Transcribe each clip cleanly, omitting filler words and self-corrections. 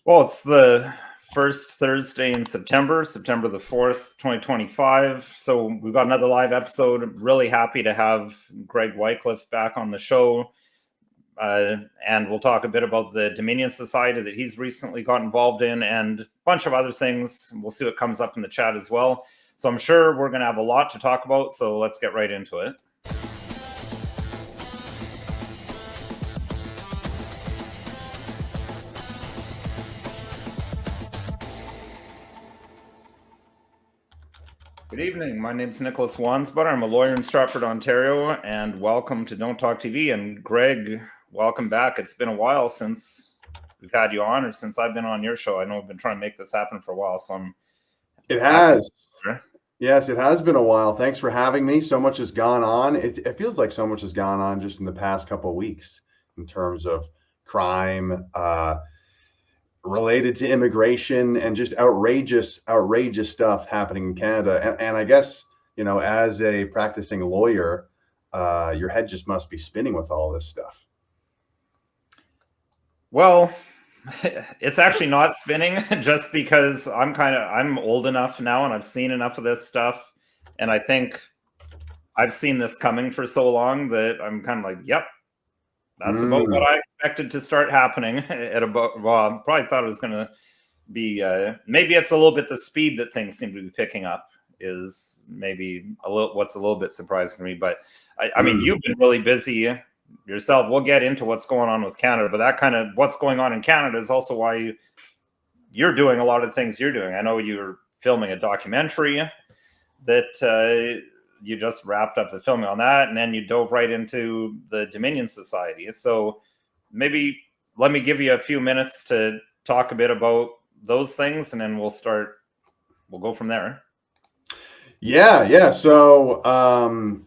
Well, it's the first Thursday in September, September the 4th, 2025. So we've got another live episode. Really happy to have Greg Wycliffe back on the show. And we'll talk a bit about the Dominion Society that he's recently got involved in and a bunch of other things. We'll see what comes up in the chat as well. So I'm sure we're going to have a lot to talk about. So let's get right into it. Good evening. My name is Nicholas Wansbutter. I'm a lawyer in Stratford, Ontario, and welcome to Don't Talk TV. And Greg, welcome back. It's been a while since we've had you on, or since I've been on your show. I know I've been trying to make this happen for a while, so I'm. It has. Yes, it has been a while. Thanks for having me. So much has gone on. It feels like so much has gone on just in the past couple of weeks in terms of crime, related to immigration, and just outrageous stuff happening in Canada. And I guess, as a practicing lawyer, your head just must be spinning with all this stuff. Well, it's actually not spinning just because I'm old enough now and I've seen enough of this stuff. And I think I've seen this coming for so long that I'm kind of like, yep, that's about what I expected to start happening at about, well, probably thought it was going to be, maybe it's a little bit the speed that things seem to be picking up is maybe what's a little bit surprising to me. But I mean, you've been really busy yourself. We'll get into what's going on with Canada, but that kind of what's going on in Canada is also why you're doing a lot of the things you're doing. I know you're filming a documentary that you just wrapped up the filming on that, and then you dove right into the Dominion Society. So maybe let me give you a few minutes to talk a bit about those things, and then we'll go from there. Yeah. So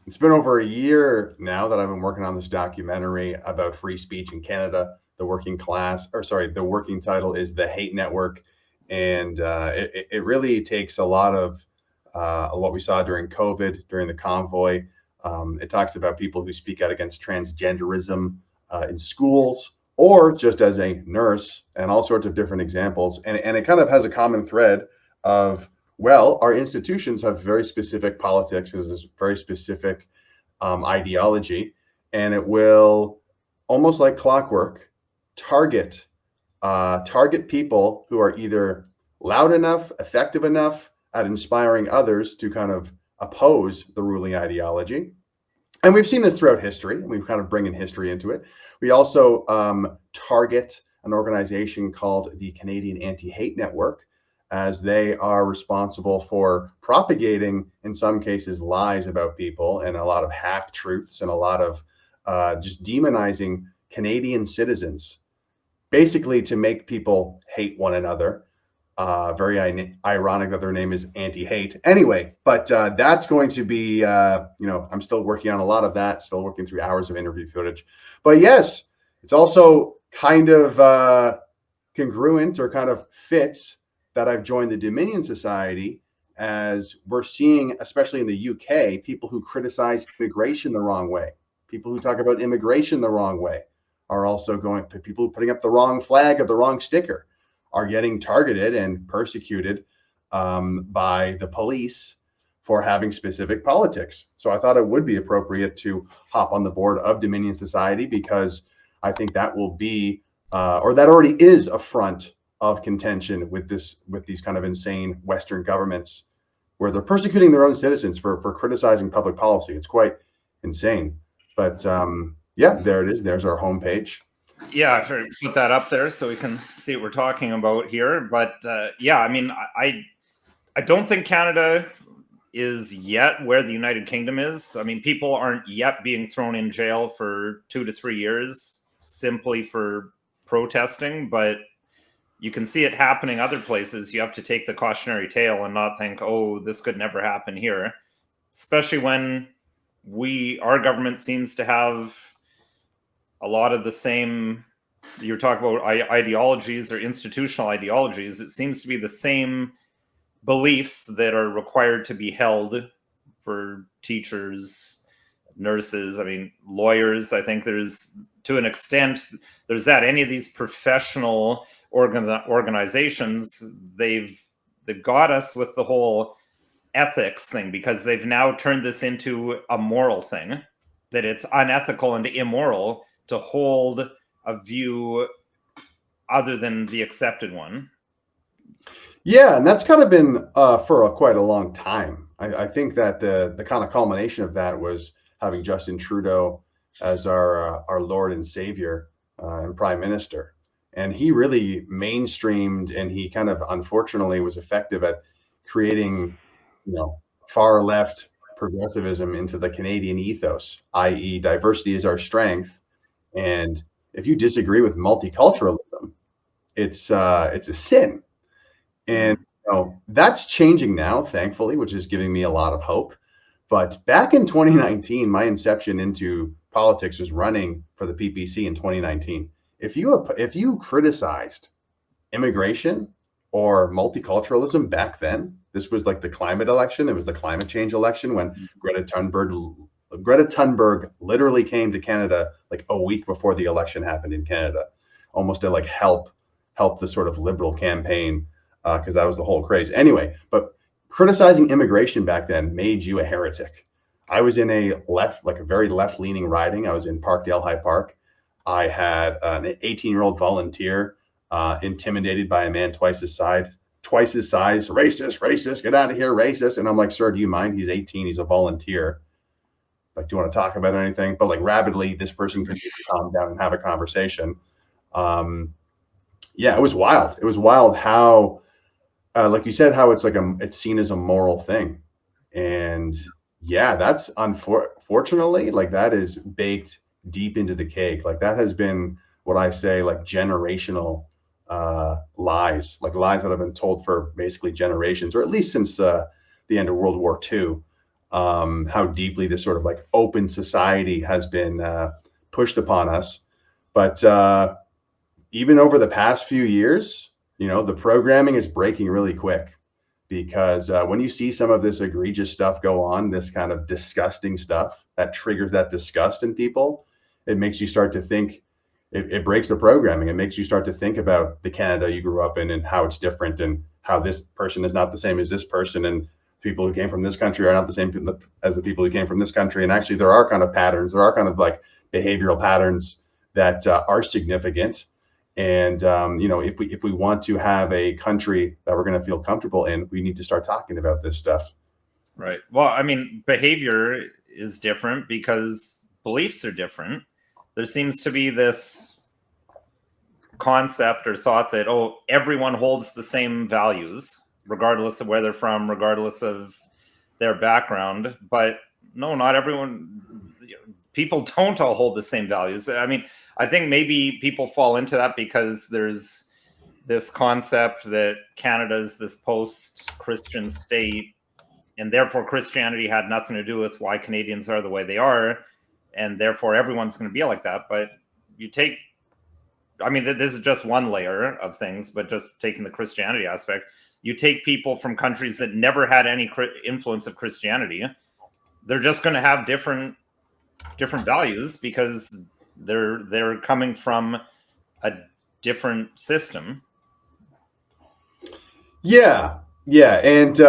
it's been over a year now that I've been working on this documentary about free speech in Canada. The working title is The Hate Network. And it really takes a lot of what we saw during COVID, during the convoy. It talks about people who speak out against transgenderism in schools, or just as a nurse, and all sorts of different examples. And it kind of has a common thread of, well, our institutions have very specific politics, is this very specific ideology, and it will, almost like clockwork, target people who are either loud enough, effective enough at inspiring others to kind of oppose the ruling ideology. And we've seen this throughout history, and we've kind of bringing history into it. We also target an organization called the Canadian Anti-Hate Network, as they are responsible for propagating, in some cases, lies about people and a lot of half-truths and a lot of just demonizing Canadian citizens, basically to make people hate one another. Very ironic that their name is Anti-Hate. Anyway, but that's going to be, I'm still working on a lot of that, still working through hours of interview footage. But yes, it's also kind of congruent, or kind of fits, that I've joined the Dominion Society, as we're seeing, especially in the UK, people who criticize immigration the wrong way, people who talk about immigration the wrong way, are also people putting up the wrong flag or the wrong sticker are getting targeted and persecuted by the police for having specific politics. So I thought it would be appropriate to hop on the board of Dominion Society, because I think that will be, or that already is, a front of contention with these kind of insane Western governments, where they're persecuting their own citizens for criticizing public policy. It's quite insane. But yeah, there it is. There's our homepage. Yeah, sure. Put that up there so we can see what we're talking about here. But yeah, I mean, I don't think Canada is yet where the United Kingdom is. I mean, people aren't yet being thrown in jail for 2 to 3 years simply for protesting, but you can see it happening other places. You have to take the cautionary tale and not think, oh, this could never happen here, especially when our government seems to have a lot of the same, you're talking about ideologies or institutional ideologies. It seems to be the same beliefs that are required to be held for teachers, nurses, I mean, lawyers. I think there's to an extent, there's that any of these professional organizations, they've got us with the whole ethics thing, because they've now turned this into a moral thing, that it's unethical and immoral to hold a view other than the accepted one. Yeah, and that's kind of been for quite a long time. I think that the kind of culmination of that was having Justin Trudeau as our Lord and Savior and Prime Minister, and he really mainstreamed, and he kind of unfortunately was effective at creating, far left progressivism into the Canadian ethos, i.e., diversity is our strength, and if you disagree with multiculturalism, it's a sin. And that's changing now, thankfully, which is giving me a lot of hope. But back in 2019, my inception into politics was running for the PPC in 2019. If you criticized immigration or multiculturalism back then, this was like the climate election. It was the climate change election when Greta Thunberg literally came to Canada like a week before the election happened in Canada, almost to like help the sort of liberal campaign, because that was the whole craze. Anyway, but criticizing immigration back then made you a heretic. I was in a very left-leaning riding. I was in Parkdale High Park. I had an 18-year-old volunteer intimidated by a man twice his size, racist, get out of here, racist. And I'm like, sir, do you mind? He's 18, he's a volunteer. Like, do you want to talk about anything? But like rapidly, this person could calm down and have a conversation. Yeah, it was wild. It was wild how, like you said, how it's seen as a moral thing. And yeah, that's unfortunately, like, that is baked deep into the cake. Like, that has been what I say, like, generational lies, like lies that have been told for basically generations, or at least since the end of World War II. How deeply this sort of like open society has been pushed upon us. But even over the past few years, the programming is breaking really quick, because when you see some of this egregious stuff go on, this kind of disgusting stuff that triggers that disgust in people, it makes you start to think, it breaks the programming. It makes you start to think about the Canada you grew up in and how it's different, and how this person is not the same as this person, and people who came from this country are not the same as the people who came from this country. And actually there are kind of patterns, there are kind of like behavioral patterns that are significant. And if we want to have a country that we're going to feel comfortable in, we need to start talking about this stuff. Right. Well, I mean, behavior is different because beliefs are different. There seems to be this concept or thought that, everyone holds the same values, regardless of where they're from, regardless of their background. But no, not everyone. People don't all hold the same values. I mean, I think maybe people fall into that because there's this concept that Canada is this post-Christian state, and therefore Christianity had nothing to do with why Canadians are the way they are, and therefore everyone's going to be like that. But this is just one layer of things, but just taking the Christianity aspect, you take people from countries that never had any influence of Christianity, they're just going to have different values because they're coming from a different system. Yeah, and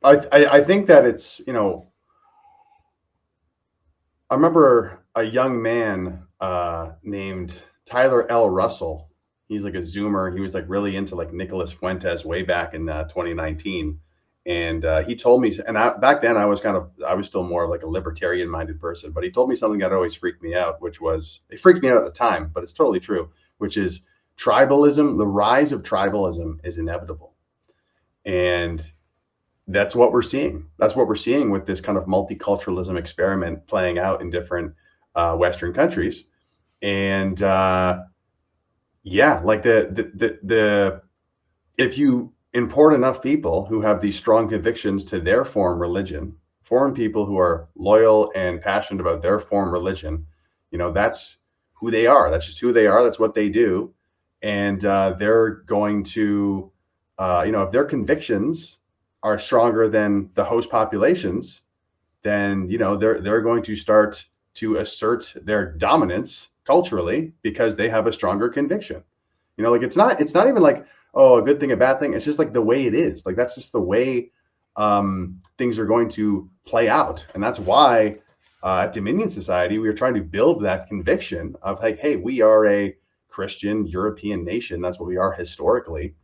I think that it's, I remember a young man named Tyler L. Russell. He's like a Zoomer. He was like really into like Nicholas Fuentes way back in 2019. And he told me, and back then I was still more of like a libertarian minded person, but he told me something that always freaked me out, it freaked me out at the time, but it's totally true, which is tribalism. The rise of tribalism is inevitable. And that's what we're seeing. That's what we're seeing with this kind of multiculturalism experiment playing out in different Western countries. And like if you import enough people who have these strong convictions to their foreign religion, foreign people who are loyal and passionate about their foreign religion, that's who they are. That's just who they are. That's what they do. And they're going to, if their convictions are stronger than the host populations, then, they're going to start to assert their dominance culturally because they have a stronger conviction. You know, like it's not even like, oh, a good thing, a bad thing. It's just like the way it is. Like that's just the way things are going to play out. And that's why at Dominion Society, we are trying to build that conviction of like, hey, we are a Christian European nation. That's what we are historically.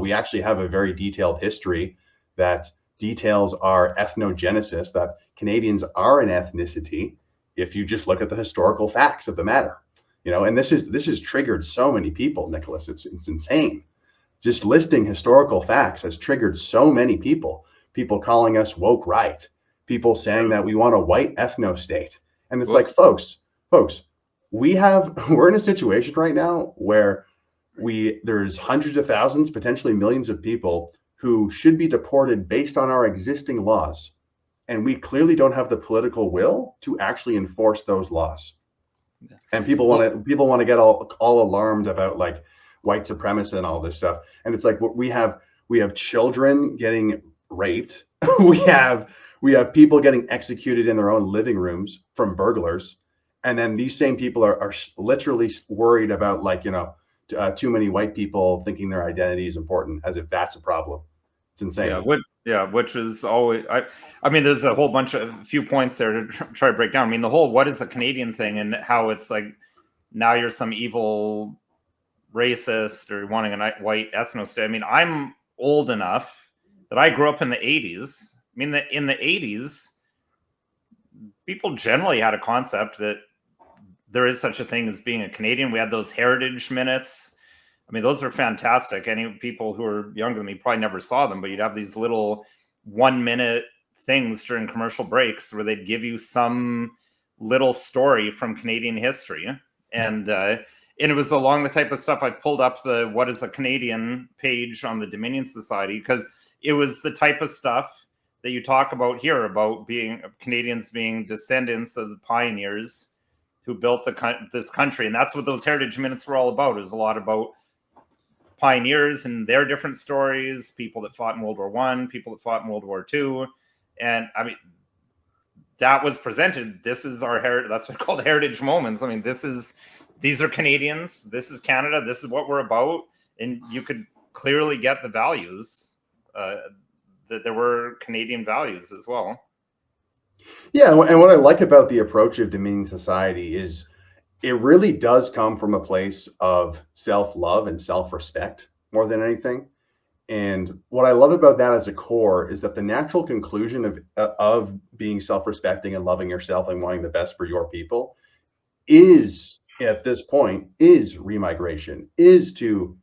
We actually have a very detailed history that details our ethnogenesis, that Canadians are an ethnicity if you just look at the historical facts of the matter. You know, and this has triggered so many people, Nicholas. It's insane. Just listing historical facts has triggered so many people. People calling us woke right. People saying that we want a white ethno state. And it's like, folks, we're in a situation right now where there's hundreds of thousands, potentially millions of people who should be deported based on our existing laws. And we clearly don't have the political will to actually enforce those laws. And people want to get all alarmed about like white supremacy and all this stuff. And it's like we have children getting raped. we have people getting executed in their own living rooms from burglars. And then these same people are literally worried about like, you know, too many white people thinking their identity is important, as if that's a problem. It's insane. Which is always, I mean, there's a few points there to try to break down. I mean, the whole what is a Canadian thing and how it's like now you're some evil racist or wanting a white ethno state. I mean, I'm old enough that I grew up in the 80s. I mean, in the 80s, people generally had a concept that there is such a thing as being a Canadian. We had those heritage minutes. I mean, those are fantastic. Any people who are younger than me probably never saw them, but you'd have these little 1-minute things during commercial breaks where they'd give you some little story from Canadian history. And it was along the type of stuff. I pulled up the What is a Canadian page on the Dominion Society because it was the type of stuff that you talk about here about being Canadians being descendants of the pioneers who built this country. And that's what those heritage minutes were all about. It was a lot about pioneers and their different stories, people that fought in World War I, people that fought in World War II. And I mean, that was presented. This is our heritage. That's what called heritage moments. I mean, these are Canadians. This is Canada. This is what we're about. And you could clearly get the values that there were Canadian values as well. Yeah. And what I like about the approach of Dominion Society is it really does come from a place of self-love and self-respect more than anything. And what I love about that as a core is that the natural conclusion of being self-respecting and loving yourself and wanting the best for your people is, at this point, is remigration, is to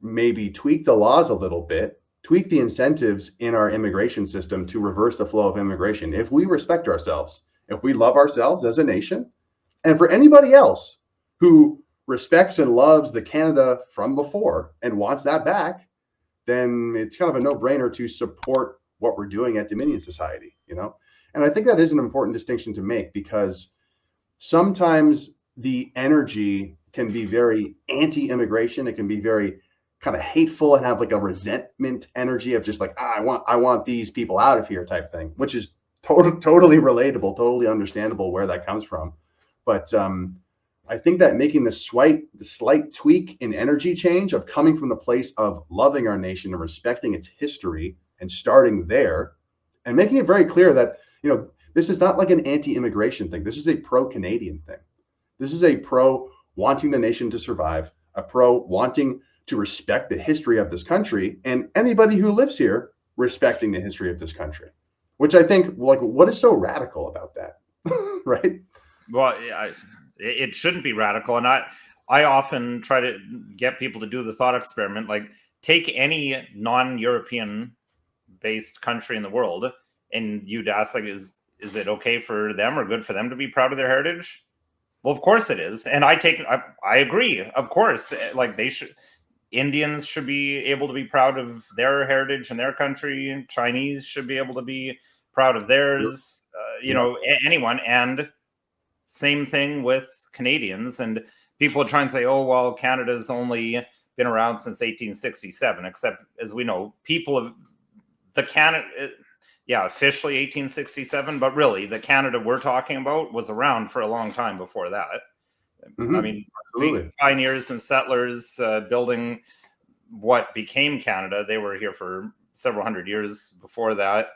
maybe tweak the laws a little bit, tweak the incentives in our immigration system to reverse the flow of immigration. If we respect ourselves, if we love ourselves as a nation, and for anybody else who respects and loves the Canada from before and wants that back, then it's kind of a no-brainer to support what we're doing at Dominion Society, you know? And I think that is an important distinction to make because sometimes the energy can be very anti-immigration. It can be very kind of hateful and have like a resentment energy of just like, I want these people out of here type thing, which is totally relatable, totally understandable where that comes from. But I think that making the slight tweak in energy change of coming from the place of loving our nation and respecting its history and starting there and making it very clear that, you know, this is not like an anti-immigration thing. This is a pro-Canadian thing. This is a pro wanting the nation to survive, a pro wanting to respect the history of this country and anybody who lives here respecting the history of this country, which I think, like, what is so radical about that? Right? Well, it shouldn't be radical. And I often try to get people to do the thought experiment, like take any non-European based country in the world and you'd ask, like, is it okay for them or good for them to be proud of their heritage? Well, of course it is. And I agree. Of course, like Indians should be able to be proud of their heritage and their country. Chinese should be able to be proud of theirs, you know, anyone. And same thing with Canadians. And people try and say, oh, well, Canada's only been around since 1867, except as we know, yeah, officially 1867, but really the Canada we're talking about was around for a long time before that. I mean, Absolutely. pioneers and settlers building what became Canada, they were here for several hundred years before that.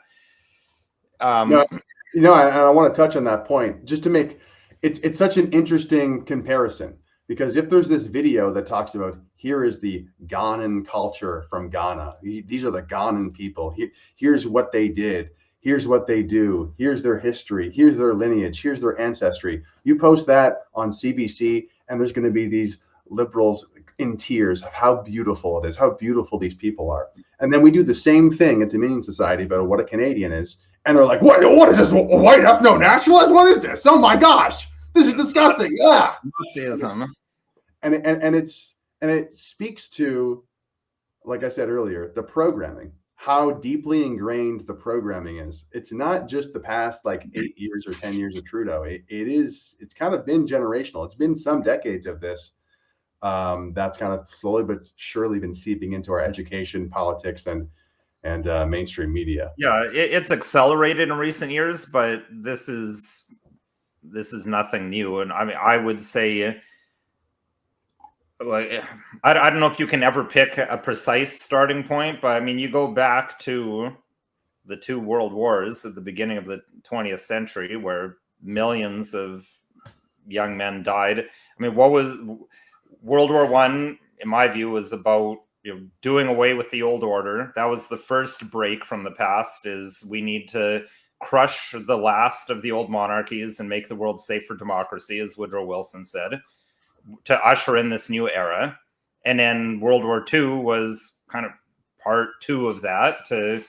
No, I want to touch on that point just to make it's such an interesting comparison, because if there's this video that talks about here is the Ghanan culture from Ghana, these are the Ghanan people, here's what they did, here's what they do, here's their history, here's their lineage, here's their ancestry. You post that on CBC, and there's going to be these liberals in tears of how beautiful it is, how beautiful these people are. And then we do the same thing at Dominion Society about what a Canadian is. And they're like, what is this? White ethno-nationalist? What is this? Oh my gosh, this is disgusting. Ah. Nazism. And it speaks to, like I said earlier, the programming, how deeply ingrained the programming is. It's not just the past like 8 years or 10 years of Trudeau. It's kind of been generational. It's been some decades of this. That's kind of slowly but surely been seeping into our education, politics, and mainstream media. Yeah, it's accelerated in recent years, but this is nothing new. And I mean, I would say, like, I don't know if you can ever pick a precise starting point, but I mean, you go back to the two world wars at the beginning of the 20th century, where millions of young men died. I mean, what was World War I, in my view, was about doing away with the old order. That was the first break from the past, is we need to crush the last of the old monarchies and make the world safe for democracy, as Woodrow Wilson said, to usher in this new era. And then World War II was kind of part two of that. The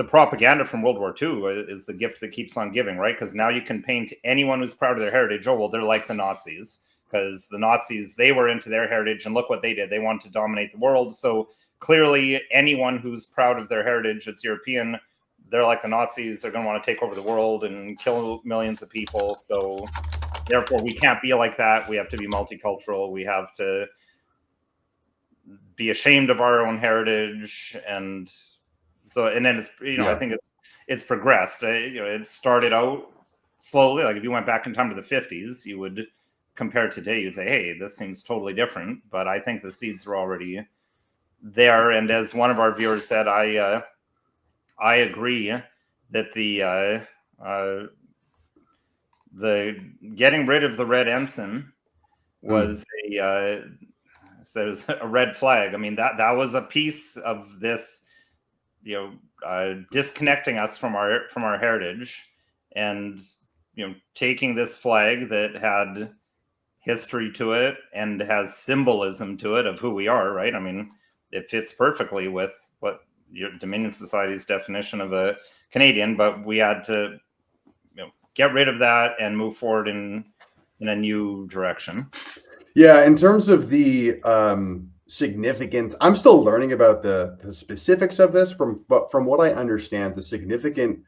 propaganda from World War II is the gift that keeps on giving, right? Because now you can paint anyone who's proud of their heritage, oh, well, they're like the Nazis. Because the Nazis, they were into their heritage, and look what they did. They wanted to dominate the world. So clearly anyone who's proud of their heritage, it's European, they're like the Nazis. They're going to want to take over the world and kill millions of people. So therefore, we can't be like that. We have to be multicultural. We have to be ashamed of our own heritage. And then it's, I think it's progressed. It started out slowly. Like if you went back in time to the 50s, you would compare today, you'd say, hey, this seems totally different. But I think the seeds were already there. And as one of our viewers said, I agree that the getting rid of the red ensign was a red flag. I mean, that was a piece of this, disconnecting us from our heritage, and taking this flag that had history to it and has symbolism to it of who we are, right? I mean, it fits perfectly with what your Dominion Society's definition of a Canadian, but we had to get rid of that and move forward in a new direction. Yeah, in terms of the significant, I'm still learning about the specifics of this, but from what I understand, the significant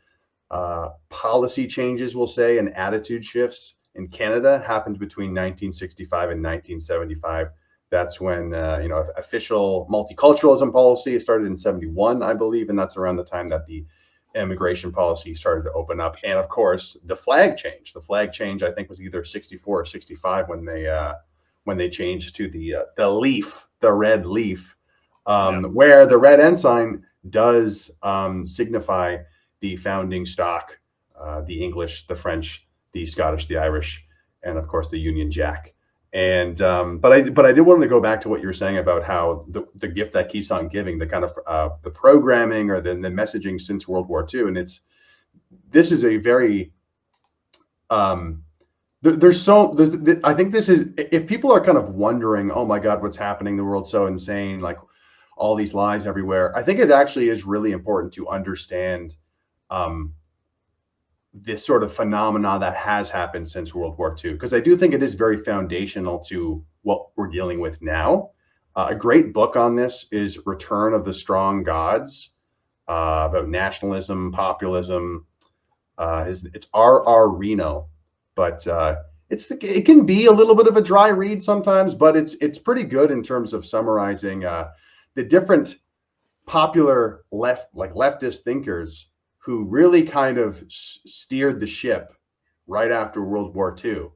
policy changes, we'll say, and attitude shifts in Canada happened between 1965 and 1975. That's when official multiculturalism policy started in 71, I believe, and that's around the time that the immigration policy started to open up. And of course, the flag change. The flag change, I think, was either 64 or 65 when they changed to the leaf, the red leaf, where the red ensign does signify the founding stock, the English, the French, the Scottish, the Irish, and of course the Union Jack. And but I did want to go back to what you were saying about how the gift that keeps on giving, the kind of the programming or the messaging since World War II, and this is a very I think this is, if people are kind of wondering, oh my God, what's happening? The world's so insane, like all these lies everywhere. I think it actually is really important to understand this sort of phenomena that has happened since World War II, because I do think it is very foundational to what we're dealing with now. A great book on this is Return of the Strong Gods, about nationalism, populism. It's R.R. Reno, but it can be a little bit of a dry read sometimes, but it's pretty good in terms of summarizing the different popular leftist thinkers who really kind of steered the ship right after World War II.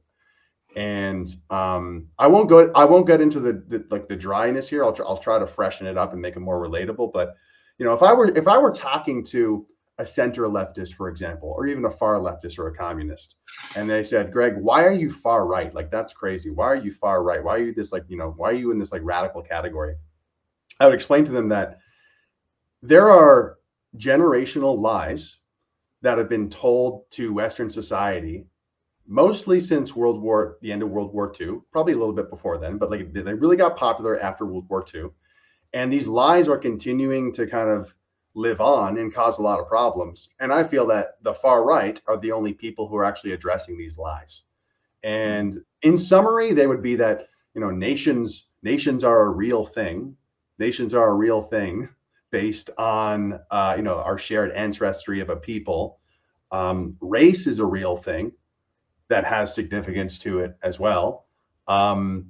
And I won't get into the dryness here. I'll try to freshen it up and make it more relatable. But if I were talking to a center leftist, for example, or even a far leftist or a communist, and they said, Greg, why are you far right? Like, that's crazy. Why are you far right? Why are you this, why are you in this radical category? I would explain to them that there are generational lies that have been told to Western society mostly since the end of World War II, probably a little bit before then, but they really got popular after World War II. And these lies are continuing to kind of live on and cause a lot of problems. And I feel that the far right are the only people who are actually addressing these lies. And in summary, they would be that, nations are a real thing. Nations are a real thing based on, our shared ancestry of a people. Race is a real thing that has significance to it as well. And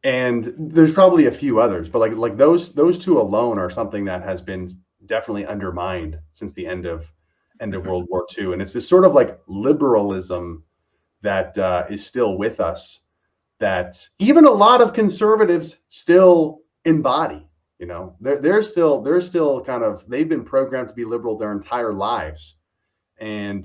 there's probably a few others, but like those two alone are something that has been definitely undermined since the end of World War II. And it's this sort of like liberalism that is still with us, that even a lot of conservatives still embody. They're still kind of, they've been programmed to be liberal their entire lives. And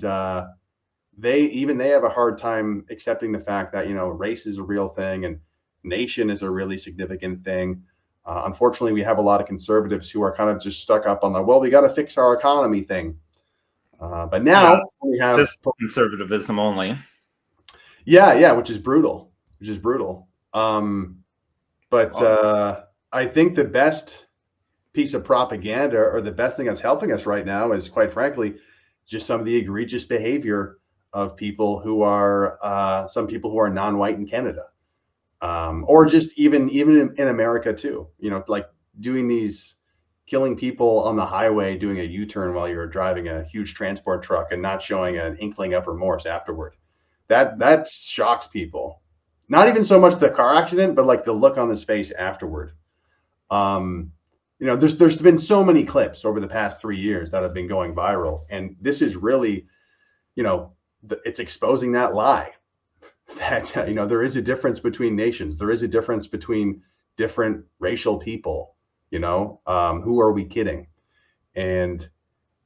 they have a hard time accepting the fact that race is a real thing and nation is a really significant thing. Unfortunately, we have a lot of conservatives who are kind of just stuck up on we got to fix our economy thing. But now we have fiscal conservatism only. Yeah, which is brutal. But I think the best piece of propaganda, or the best thing that's helping us right now, is, quite frankly, just some of the egregious behavior of people who are some people who are non-white in Canada, or just even in America too. Like killing people on the highway, doing a U-turn while you're driving a huge transport truck and not showing an inkling of remorse afterward. That shocks people. Not even so much the car accident, but like the look on his face afterward. There's been so many clips over the past 3 years that have been going viral, and this is really, it's exposing that lie that there is a difference between nations. There is a difference between different racial people. Who are we kidding? And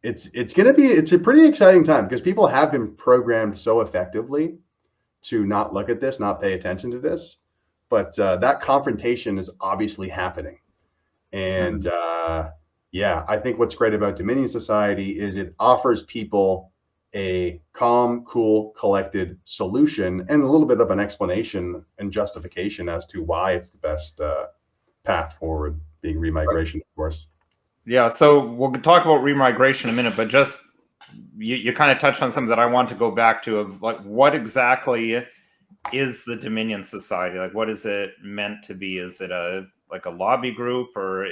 it's a pretty exciting time, because people have been programmed so effectively to not look at this, not pay attention to this. But that confrontation is obviously happening. And I think what's great about Dominion Society is it offers people a calm, cool, collected solution and a little bit of an explanation and justification as to why it's the best path forward, being remigration, of course. Yeah, so we'll talk about remigration in a minute, but just you kind of touched on something that I want to go back to, of like, what exactly is the Dominion Society? Like, what is it meant to be? Is it a lobby group, or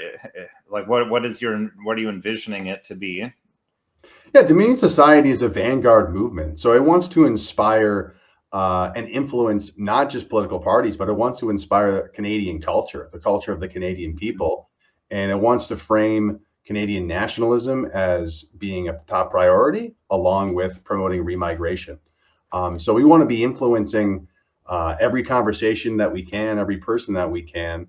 like what are you envisioning it to be? Yeah, Dominion Society is a vanguard movement. So it wants to inspire and influence not just political parties, but it wants to inspire Canadian culture, the culture of the Canadian people. And it wants to frame Canadian nationalism as being a top priority, along with promoting remigration. So we want to be influencing every conversation that we can, every person that we can,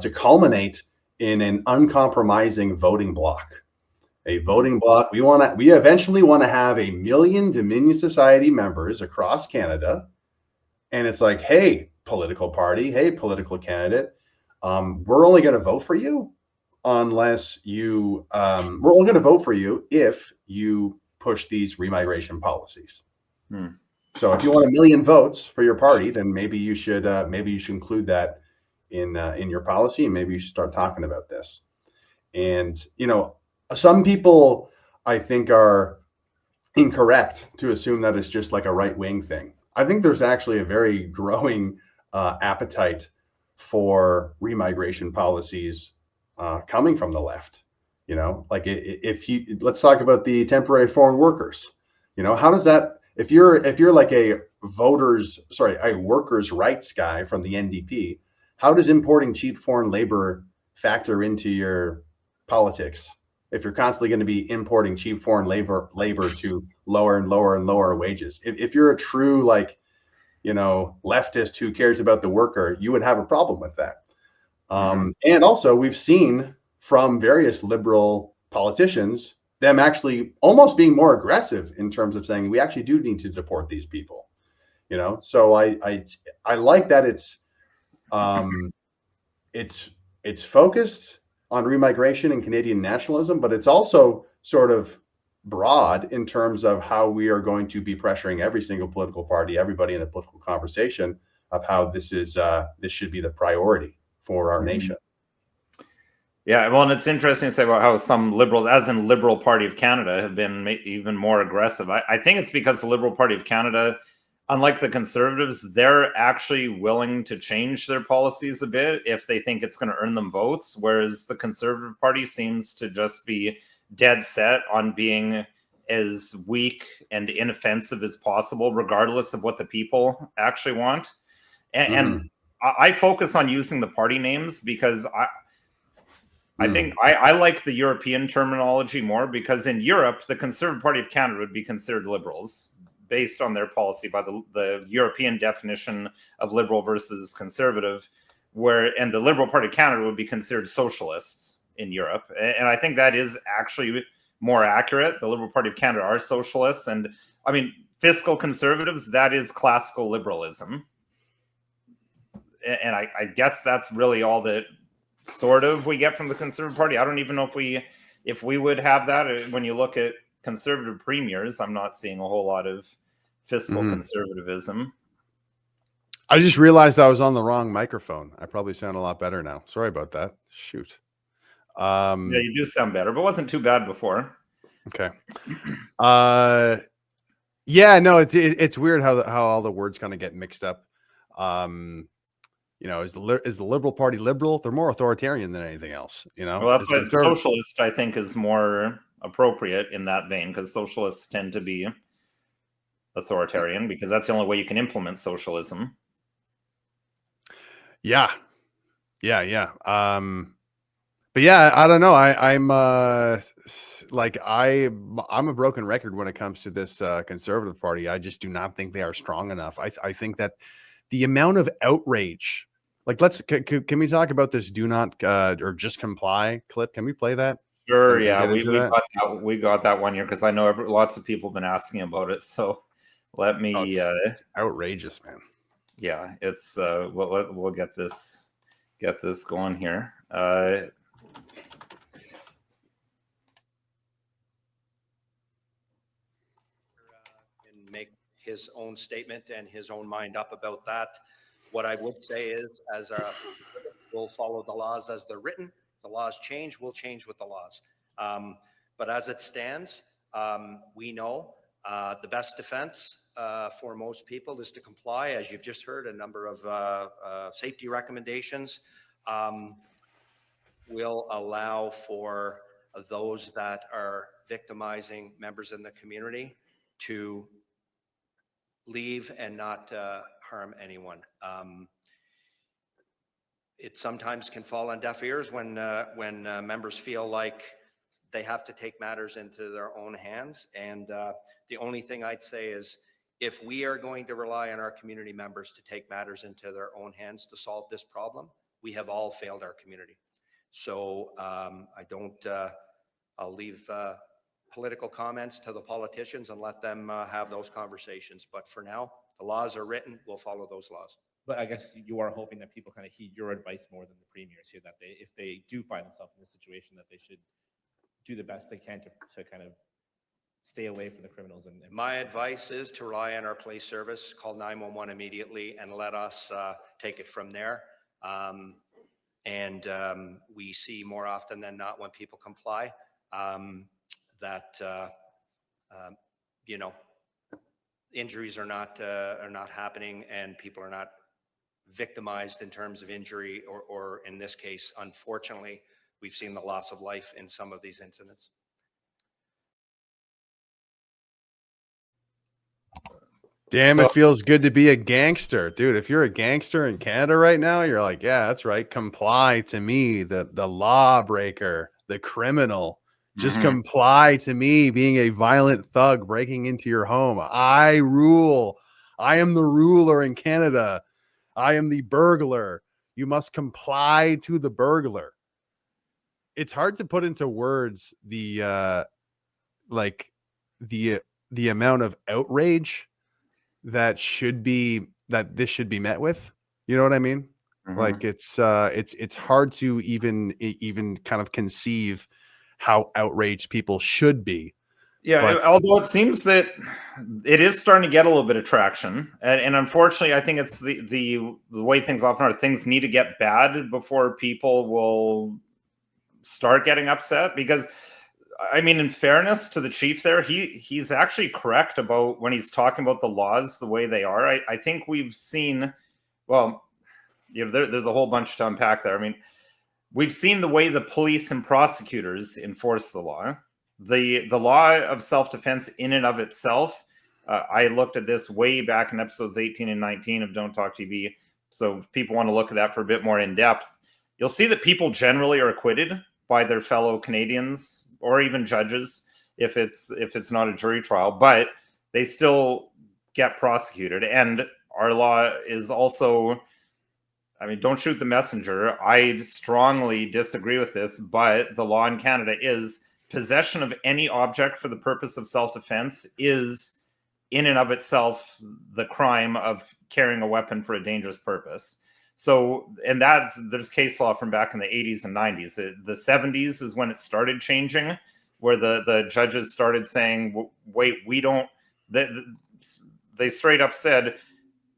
to culminate in an uncompromising voting bloc. A voting bloc. We eventually want to have 1 million Dominion Society members across Canada. And it's like, hey, political party, hey, political candidate, we're only going to vote for you unless you, we're only going to vote for you if you push these remigration policies. So if you want 1 million votes for your party, then maybe you should include that in your policy, and maybe you should start talking about this. And some people, I think, are incorrect to assume that it's just like a right-wing thing. I think there's actually a very growing appetite for remigration policies coming from the left. Let's talk about the temporary foreign workers. How does that, if you're like a workers' rights guy from the NDP, how does importing cheap foreign labor factor into your politics if you're constantly going to be importing cheap foreign labor to lower and lower and lower wages. If you're a true, like, leftist who cares about the worker, you would have a problem with that. And also, we've seen from various liberal politicians them actually almost being more aggressive in terms of saying we actually do need to deport these people. So I like that it's focused on remigration and Canadian nationalism, but it's also sort of broad in terms of how we are going to be pressuring every single political party, everybody in the political conversation, of how this should be the priority for our nation. Yeah, well, and it's interesting to say about how some liberals, as in Liberal Party of Canada, have been even more aggressive. I think it's because the Liberal Party of Canada, unlike the Conservatives, they're actually willing to change their policies a bit if they think it's going to earn them votes, whereas the Conservative Party seems to just be dead set on being as weak and inoffensive as possible, regardless of what the people actually want. And I focus on using the party names because I think I like the European terminology more, because in Europe, the Conservative Party of Canada would be considered liberals based on their policy by the European definition of liberal versus conservative, and the Liberal Party of Canada would be considered socialists in Europe. And I think that is actually more accurate. The Liberal Party of Canada are socialists. And I mean, fiscal conservatives, that is classical liberalism. And I guess that's really all that sort of we get from the Conservative Party. I don't even know if we would have that. When you look at conservative premiers, I'm not seeing a whole lot of fiscal conservatism. I just realized I was on the wrong microphone. I probably sound a lot better now. Sorry about that. Shoot. Yeah, you do sound better, but it wasn't too bad before. Okay. Yeah, no, it's weird how all the words kind of get mixed up. Is the Liberal Party liberal? They're more authoritarian than anything else. Well, that's why socialist, I think, is more appropriate in that vein, because socialists tend to be authoritarian because that's the only way you can implement socialism. Yeah. But yeah, I don't know. I'm a broken record when it comes to this Conservative Party. I just do not think they are strong enough. I think that the amount of outrage, like, can we talk about this do not or just comply clip? Can we play that? Sure. Yeah, we got that one year because I know lots of people have been asking about it. So let me. It's outrageous, man. Yeah, it's we'll get this going here. Make his own statement and his own mind up about that. What I would say is, we'll follow the laws as they're written. The laws change, we'll change with the laws. But as it stands, we know the best defense for most people is to comply. As you've just heard, a number of safety recommendations will allow for those that are victimizing members in the community to leave and not harm anyone. It sometimes can fall on deaf ears when members feel like they have to take matters into their own hands. And the only thing I'd say is, if we are going to rely on our community members to take matters into their own hands to solve this problem, we have all failed our community. So I'll leave political comments to the politicians and let them have those conversations. But for now, the laws are written, we'll follow those laws. But I guess you are hoping that people kind of heed your advice more than the premiers here, that if they do find themselves in this situation, that they should do the best they can to kind of stay away from the criminals. And my advice is to rely on our police service, call 911 immediately, and let us take it from there. We see more often than not, when people comply, that injuries are not happening, and people are not victimized in terms of injury, or in this case, unfortunately, we've seen the loss of life in some of these incidents. Damn, it feels good to be a gangster, dude. If you're a gangster in Canada right now, you're like, yeah, that's right. Comply to me, the lawbreaker. the criminal. Just Mhm. comply to me being a violent thug breaking into your home. I rule. I am the ruler in Canada. I am the burglar. You must comply to the burglar. It's hard to put into words the like the the amount of outrage that this should be met with. You know what I mean? Like Mhm. it's hard to even kind of conceive how outraged people should be. Yeah, But although it seems that it is starting to get a little bit of traction, and unfortunately, I think it's the way things often are. Things need to get bad before people will start getting upset. Because, I mean, in fairness to the chief, there, he's actually correct about when he's talking about the laws the way they are. I think we've seen, well, there's a whole bunch to unpack there. I mean, we've seen the way the police and prosecutors enforce the law. The law of self-defense in and of itself, I looked at this way back in episodes 18 and 19 of Don't Talk TV. So if people want to look at that for a bit more in depth, you'll see that people generally are acquitted by their fellow Canadians or even judges if it's not a jury trial, but they still get prosecuted. And our law is also, I mean, don't shoot the messenger. I strongly disagree with this, but the law in Canada is possession of any object for the purpose of self-defense is in and of itself the crime of carrying a weapon for a dangerous purpose. So, and there's case law from back in the 80s and 90s. The 70s is when it started changing, where the judges started saying, wait, we don't, they straight up said,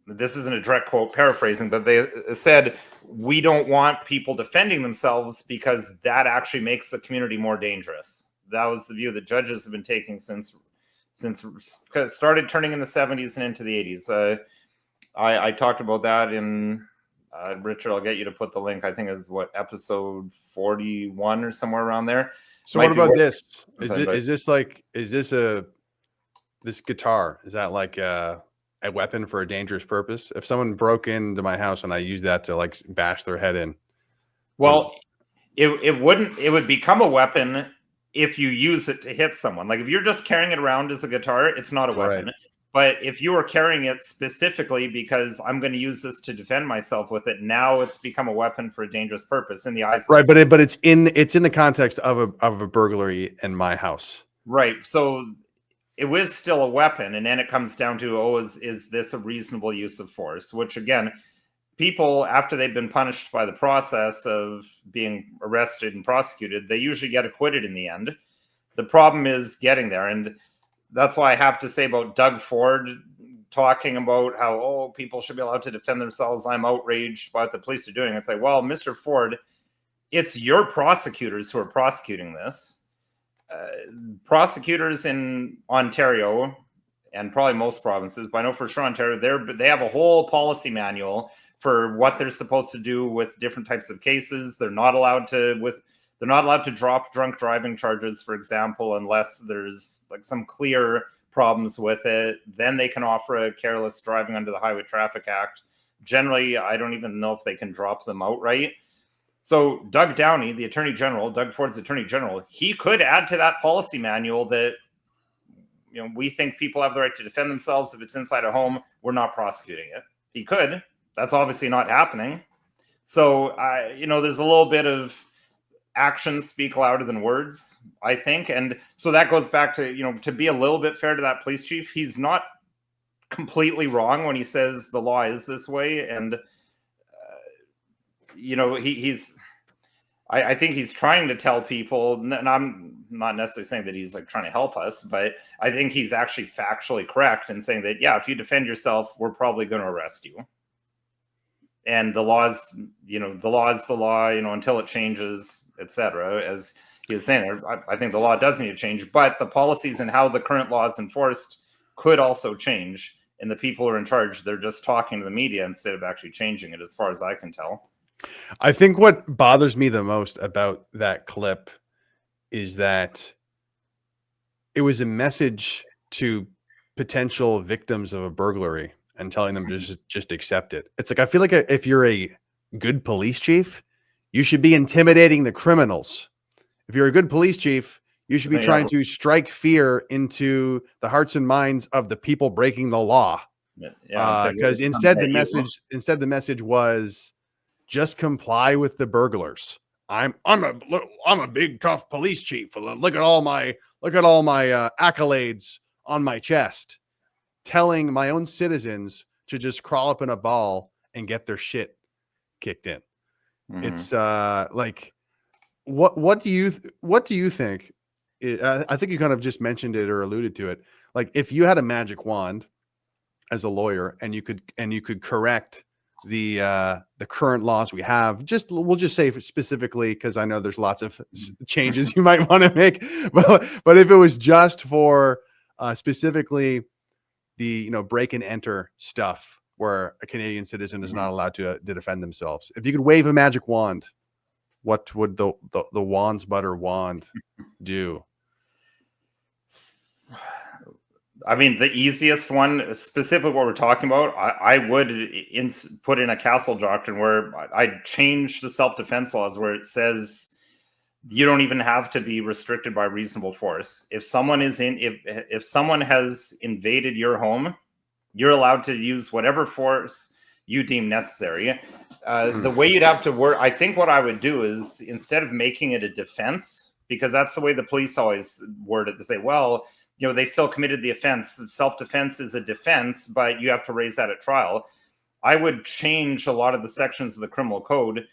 this isn't a direct quote, paraphrasing, but they said, we don't want people defending themselves because that actually makes the community more dangerous. That was the view that judges have been taking since it started turning in the 70s and into the 80s. I talked about that in, Richard, I'll get you to put the link. I think is what, episode 41 or somewhere around there. so Might what be about worth- this? Okay, Is this guitar? Is that like a weapon for a dangerous purpose? If someone broke into my house and I used that to like bash their head in, Well, it would become a weapon if you use it to hit someone. Like if you're just carrying it around as a guitar, it's not a weapon. Right. But if you are carrying it specifically because I'm going to use this to defend myself with it, now it's become a weapon for a dangerous purpose in the eyes. right? But it's in the context of a burglary in my house. Right. So it was still a weapon, and then it comes down to, is this a reasonable use of force? Which again, people, after they've been punished by the process of being arrested and prosecuted, they usually get acquitted in the end. The problem is getting there, and that's why I have to say about Doug Ford talking about how, people should be allowed to defend themselves. I'm outraged by what the police are doing. It's like, well, Mr. Ford, it's your prosecutors who are prosecuting this. Prosecutors in Ontario and probably most provinces, but I know for sure Ontario, they have a whole policy manual for what they're supposed to do with different types of cases. They're not allowed to drop drunk driving charges, for example, unless there's like some clear problems with it. Then they can offer a careless driving under the Highway Traffic Act. Generally, I don't even know if they can drop them outright. So Doug Downey, the Attorney General, Doug Ford's Attorney General, he could add to that policy manual that, we think people have the right to defend themselves. If it's inside a home, we're not prosecuting it. He could. That's obviously not happening. So, there's a little bit of actions speak louder than words, I think. And so that goes back to, to be a little bit fair to that police chief, he's not completely wrong when he says the law is this way. And, I think he's trying to tell people, and I'm not necessarily saying that he's like trying to help us, but I think he's actually factually correct in saying that, yeah, if you defend yourself, we're probably going to arrest you. And the law's the law, until it changes, etc. As he was saying, I think the law does need to change, but the policies and how the current law is enforced could also change. And the people who are in charge, they're just talking to the media instead of actually changing it, as far as I can tell. I think what bothers me the most about that clip is that it was a message to potential victims of a burglary and telling them to just accept it. It's like, I feel like if you're a good police chief, you should be intimidating the criminals If you're a good police chief, you should be Yeah. trying to strike fear into the hearts and minds of the people breaking the law. Yeah, Because instead the message was just comply with the burglars. I'm a big tough police chief. Look at all my accolades on my chest, telling my own citizens to just crawl up in a ball and get their shit kicked in. It's like, what do you think? I think you kind of just mentioned it or alluded to it. Like, if you had a magic wand as a lawyer and you could correct the current laws we have, we'll just say specifically, because I know there's lots of changes you might want to make, but if it was just for specifically the break and enter stuff where a Canadian citizen is not allowed to defend themselves, if you could wave a magic wand, what would the Wansbutter wand do? I mean, the easiest one, specifically what we're talking about, I would put in a castle doctrine where I'd change the self-defense laws where it says you don't even have to be restricted by reasonable force. If someone if someone has invaded your home, you're allowed to use whatever force you deem necessary. The way you'd have to work, I think what I would do is, instead of making it a defense, because that's the way the police always word it, to say, well, they still committed the offense. Self-defense is a defense, but you have to raise that at trial. I would change a lot of the sections of the criminal code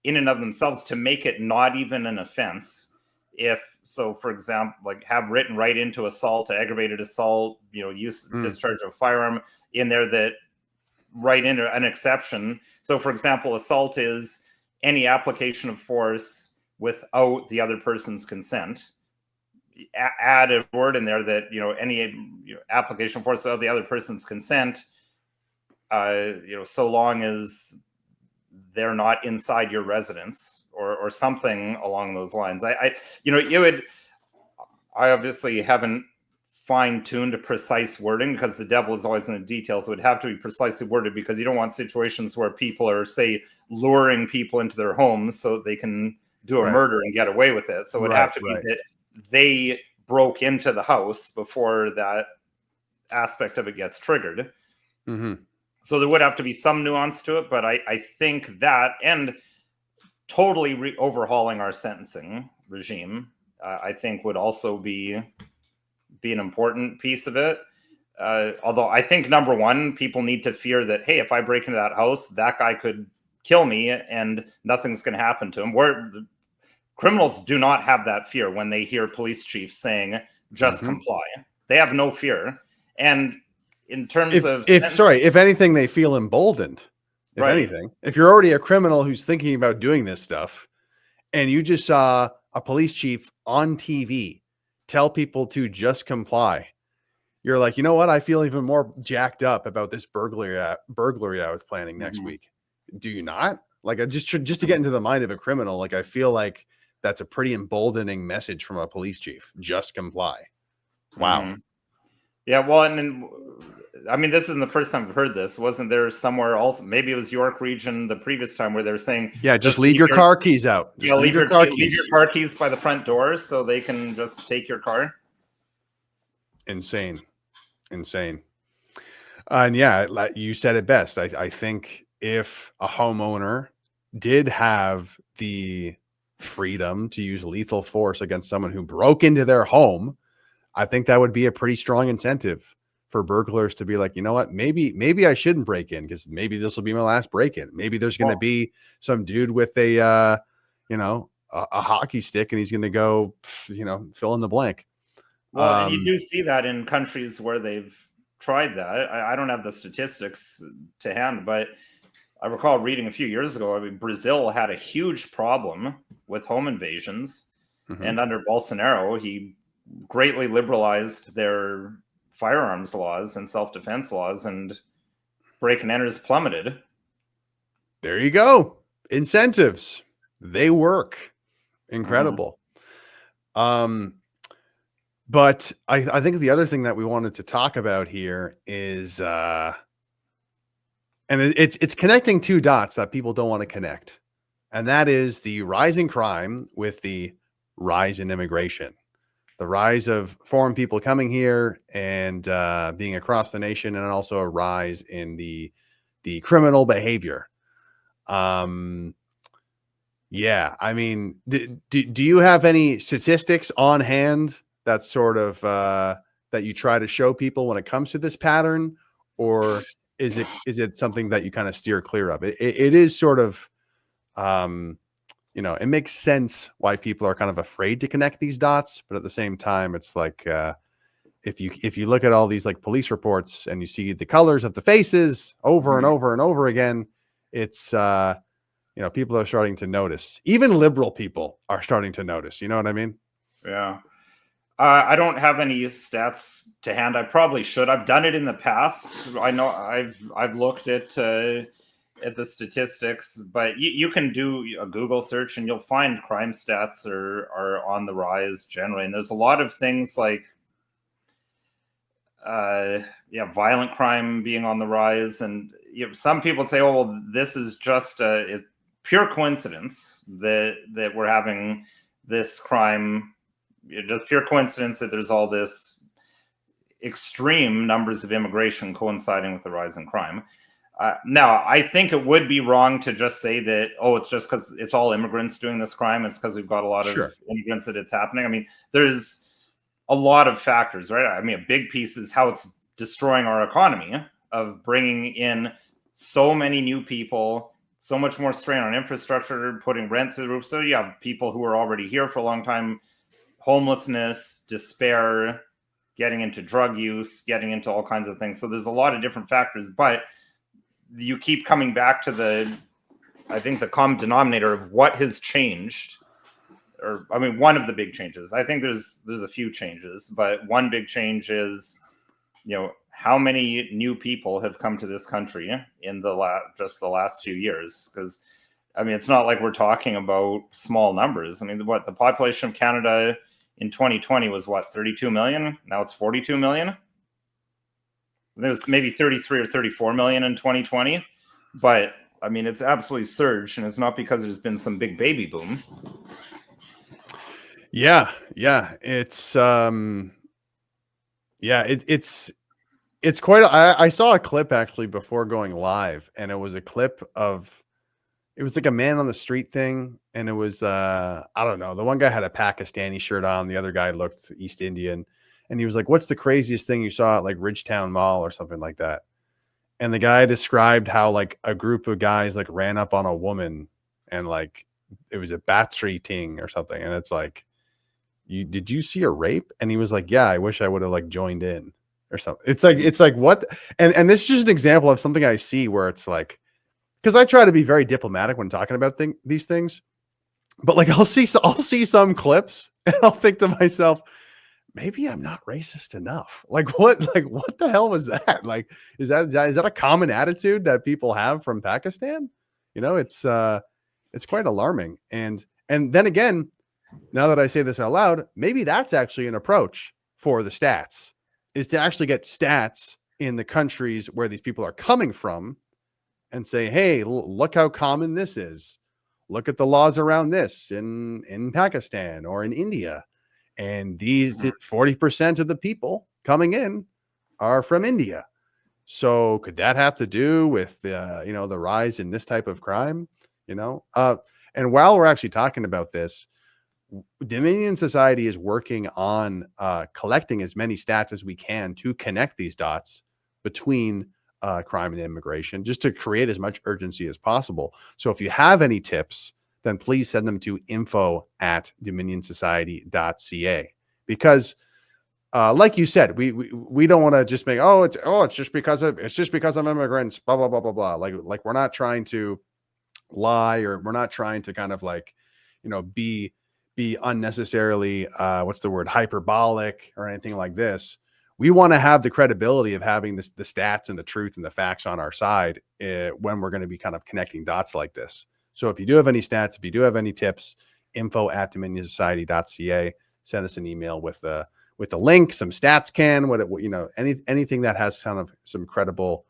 in and of themselves to make it not even an offense. For example, like have written right into assault, aggravated assault, discharge of a firearm in there, that right into an exception. So, for example, assault is any application of force without the other person's consent. Add a word in there that any application of force without the other person's consent, so long as they're not inside your residence or something along those lines. I obviously haven't fine-tuned a precise wording, because the devil is always in the details. So it would have to be precisely worded, because you don't want situations where people are, say, luring people into their homes so they can do a murder and get away with it. So it would have to be that they broke into the house before that aspect of it gets triggered. So there would have to be some nuance to it, but I think that, and totally overhauling our sentencing regime, I think would also be an important piece of it. Although I think, number one, people need to fear that, hey, if I break into that house, that guy could kill me and nothing's going to happen to him. Where criminals do not have that fear when they hear police chiefs saying, just comply. They have no fear. And in terms if anything, they feel emboldened. If anything, if you're already a criminal who's thinking about doing this stuff, and you just saw a police chief on TV tell people to just comply, you're like, you know what? I feel even more jacked up about this burglary I was planning next week. Do you not? Like, just to get into the mind of a criminal, like, I feel like that's a pretty emboldening message from a police chief. Just comply. Wow. Yeah, well, and I mean, this isn't the first time I've heard this. Wasn't there somewhere else? Maybe it was York Region the previous time, where they were saying, yeah, just leave your car keys out. Just leave your car keys by the front door so they can just take your car. Insane. And yeah, like you said it best. I think if a homeowner did have the freedom to use lethal force against someone who broke into their home, I think that would be a pretty strong incentive for burglars to be like, you know what, maybe I shouldn't break in, because maybe this will be my last break-in. Maybe there's going to be some dude with a hockey stick, and he's going to go, fill in the blank. Well, and you do see that in countries where they've tried that. I don't have the statistics to hand, but I recall reading a few years ago, Brazil had a huge problem with home invasions. And under Bolsonaro, he greatly liberalized their firearms laws and self-defense laws, and break and enters plummeted. There you go. Incentives. They work. Incredible. But I think the other thing that we wanted to talk about here is, and it's connecting two dots that people don't want to connect. And that is the rising crime with the rise in immigration, the rise of foreign people coming here and being across the nation, and also a rise in the criminal behavior. Yeah, I mean, do you have any statistics on hand that sort of that you try to show people when it comes to this pattern, or is it something that you kind of steer clear of? It is sort of, it makes sense why people are kind of afraid to connect these dots, but at the same time, it's like if you look at all these like police reports and you see the colors of the faces over and over and over again, it's people are starting to notice. Even liberal people are starting to notice. You know what I mean? Yeah. I don't have any stats to hand. I probably should. I've done it in the past. I know I've looked at the statistics, but you can do a Google search and you'll find crime stats are on the rise generally. And there's a lot of things like violent crime being on the rise. And some people say, oh, well, this is just a pure coincidence that we're having this crime. Just pure coincidence that there's all this extreme numbers of immigration coinciding with the rise in crime. Now, I think it would be wrong to just say that, oh, it's just because it's all immigrants doing this crime. It's because we've got a lot of immigrants that it's happening. I mean, there's a lot of factors, right? I mean, a big piece is how it's destroying our economy of bringing in so many new people, so much more strain on infrastructure, putting rent through the roof. So you have people who are already here for a long time, homelessness, despair, getting into drug use, getting into all kinds of things. So there's a lot of different factors, but you keep coming back to I think the common denominator of what has changed. Or, I mean, one of the big changes. I think there's a few changes, but one big change is, how many new people have come to this country in the last few years? Because, I mean, it's not like we're talking about small numbers. I mean, the population of Canada in 2020 was 32 million? Now it's 42 million. There was maybe 33 or 34 million in 2020. But, I mean, it's absolutely surged, and it's not because there's been some big baby boom. Yeah. It's it's quite I saw a clip actually before going live, and it was a clip of, it was like a man on the street thing, and it was I don't know, the one guy had a Pakistani shirt on, the other guy looked East Indian, and he was like, what's the craziest thing you saw at like Ridgetown Mall or something like that? And the guy described how like a group of guys like ran up on a woman, and like it was a battery ting or something, and it's like, did you see a rape? And he was like, yeah, I wish I would have like joined in or something. It's like what? And this is just an example of something I see where it's like, because I try to be very diplomatic when talking about these things, but like I'll see some clips and I'll think to myself, maybe I'm not racist enough. Like what the hell was that? Like, is that a common attitude that people have from Pakistan? It's quite alarming. And then again, now that I say this out loud, maybe that's actually an approach for the stats, is to actually get stats in the countries where these people are coming from and say, hey, look how common this is. Look at the laws around this in Pakistan or in India. And these 40% of the people coming in are from India. So could that have to do with the rise in this type of crime? And while we're actually talking about this, Dominion Society is working on collecting as many stats as we can to connect these dots between crime and immigration, just to create as much urgency as possible. So if you have any tips, then please send them to info@dominionsociety.ca, because like you said, we don't want to just make, it's just because I'm immigrants, blah blah blah blah blah. Like we're not trying to lie, or we're not trying to kind of like be unnecessarily hyperbolic or anything like this. We want to have the credibility of having the stats and the truth and the facts on our side when we're going to be kind of connecting dots like this. So if you do have any stats, if you do have any tips, info@dominionsociety.ca, send us an email with a link, some stats anything that has kind of some credible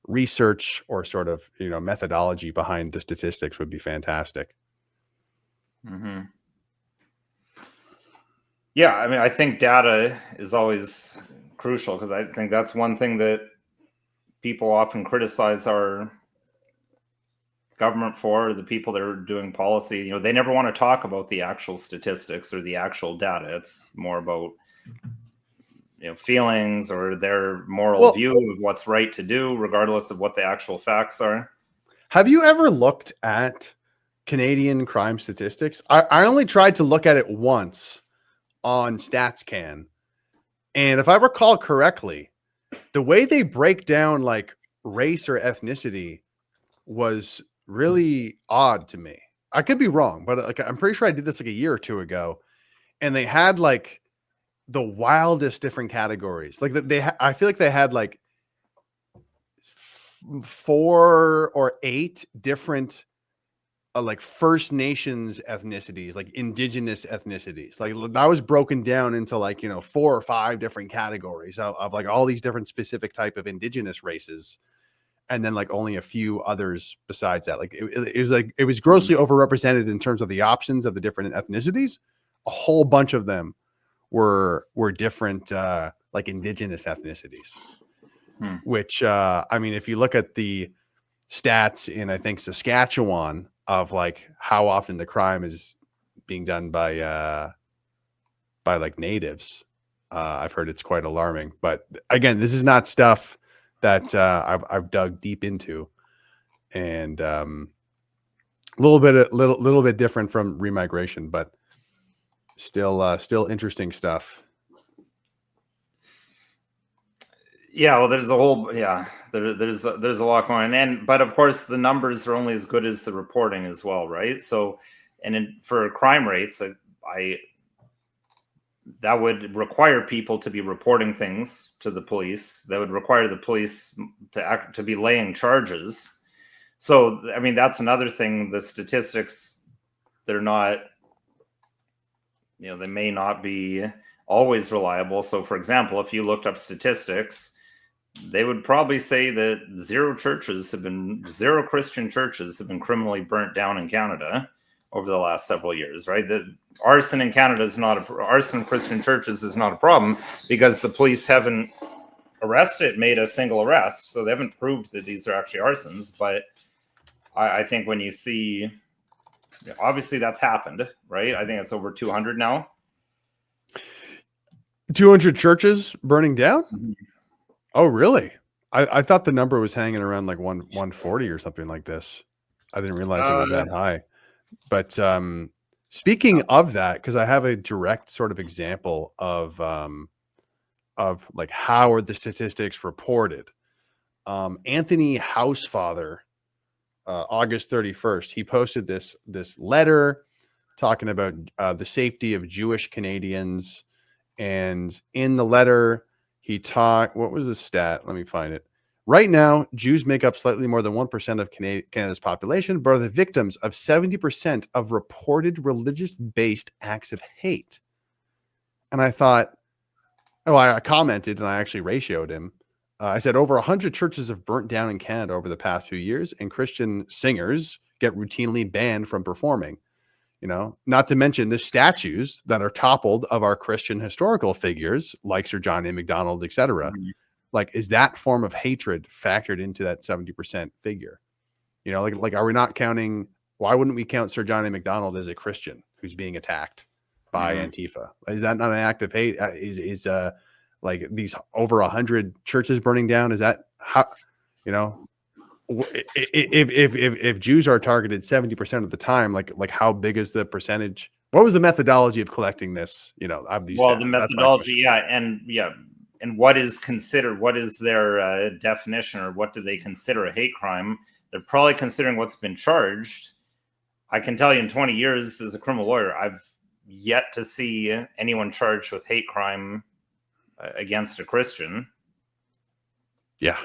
research or sort of methodology behind the statistics would be fantastic. Mm-hmm. Yeah, I mean, I think data is always crucial because I think that's one thing that people often criticize our government for, the people that are doing policy. You know, they never want to talk about the actual statistics or the actual data. It's more about, you know, feelings or their moral view of what's right to do, regardless of what the actual facts are. Have you ever looked at Canadian crime statistics? I only tried to look at it once on StatsCan. And if I recall correctly, the way they break down like race or ethnicity was really odd to me. I could be wrong, but like I'm pretty sure I did this like a year or two ago, and they had like the wildest different categories. Like I feel like they had like 4 or 8 different like First Nations ethnicities, like indigenous ethnicities. Like that was broken down into like, you know, 4 or 5 different categories of like all these different specific type of indigenous races. And then like only a few others besides that. Like it was like, it was grossly overrepresented in terms of the options of the different ethnicities. A whole bunch of them were different, like indigenous ethnicities, which, I mean, if you look at the stats in, I think, Saskatchewan of like how often the crime is being done by like natives, I've heard it's quite alarming. But again, this is not stuff that I've dug deep into, and a little bit different from remigration, but still interesting stuff. Yeah, well, there's a whole there's a lot going on, but of course the numbers are only as good as the reporting as well, right? So, for crime rates, that would require people to be reporting things to the police. That would require the police to be laying charges. So, I mean, that's another thing. The statistics, they're not, you know, they may not be always reliable. So, for example, if you looked up statistics, they would probably say that 0 Christian churches have been criminally burnt down in Canada over the last several years, right? The arson in Canada is not arson in Christian churches is not a problem because the police haven't made a single arrest. So they haven't proved that these are actually arsons. But I think when you see, obviously that's happened, right? I think it's over 200 now. 200 churches burning down? Mm-hmm. Oh, really? I thought the number was hanging around like 140 or something like this. I didn't realize it was that high. But speaking of that, because I have a direct sort of example of like how are the statistics reported. Anthony Housefather, August 31st, he posted this letter talking about the safety of Jewish Canadians. And in the letter, he talked, what was the stat? Let me find it. Right now, Jews make up slightly more than 1% of Canada's population, but are the victims of 70% of reported religious-based acts of hate. And I thought, I commented and I actually ratioed him. I said over 100 churches have burnt down in Canada over the past few years, and Christian singers get routinely banned from performing. You know, not to mention the statues that are toppled of our Christian historical figures, like Sir John A. Macdonald, etc. Like, is that form of hatred factored into that 70% figure? You know, like, are we not counting? Why wouldn't we count Sir John A. Macdonald as a Christian who's being attacked by Antifa? Is that not an act of hate? Is like these over 100 churches burning down? Is that how, you know? If Jews are targeted 70% of the time, like how big is the percentage? What was the methodology of collecting this? You know, of these. Well, stats? the methodology, and what is considered? What is their definition, or what do they consider a hate crime? They're probably considering what's been charged. I can tell you, in 20 years as a criminal lawyer, I've yet to see anyone charged with hate crime against a Christian. Yeah.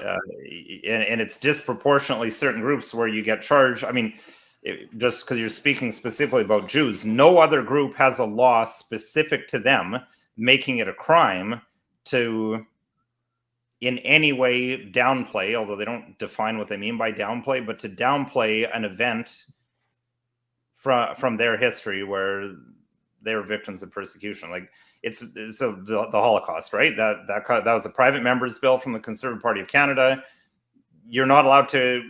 And it's disproportionately certain groups where you get charged. I mean, just because you're speaking specifically about Jews, no other group has a law specific to them making it a crime to in any way downplay, although they don't define what they mean by downplay, but to downplay an event from their history where they were victims of persecution. Like it's so the Holocaust, right? That was a private member's bill from the Conservative Party of Canada. You're not allowed to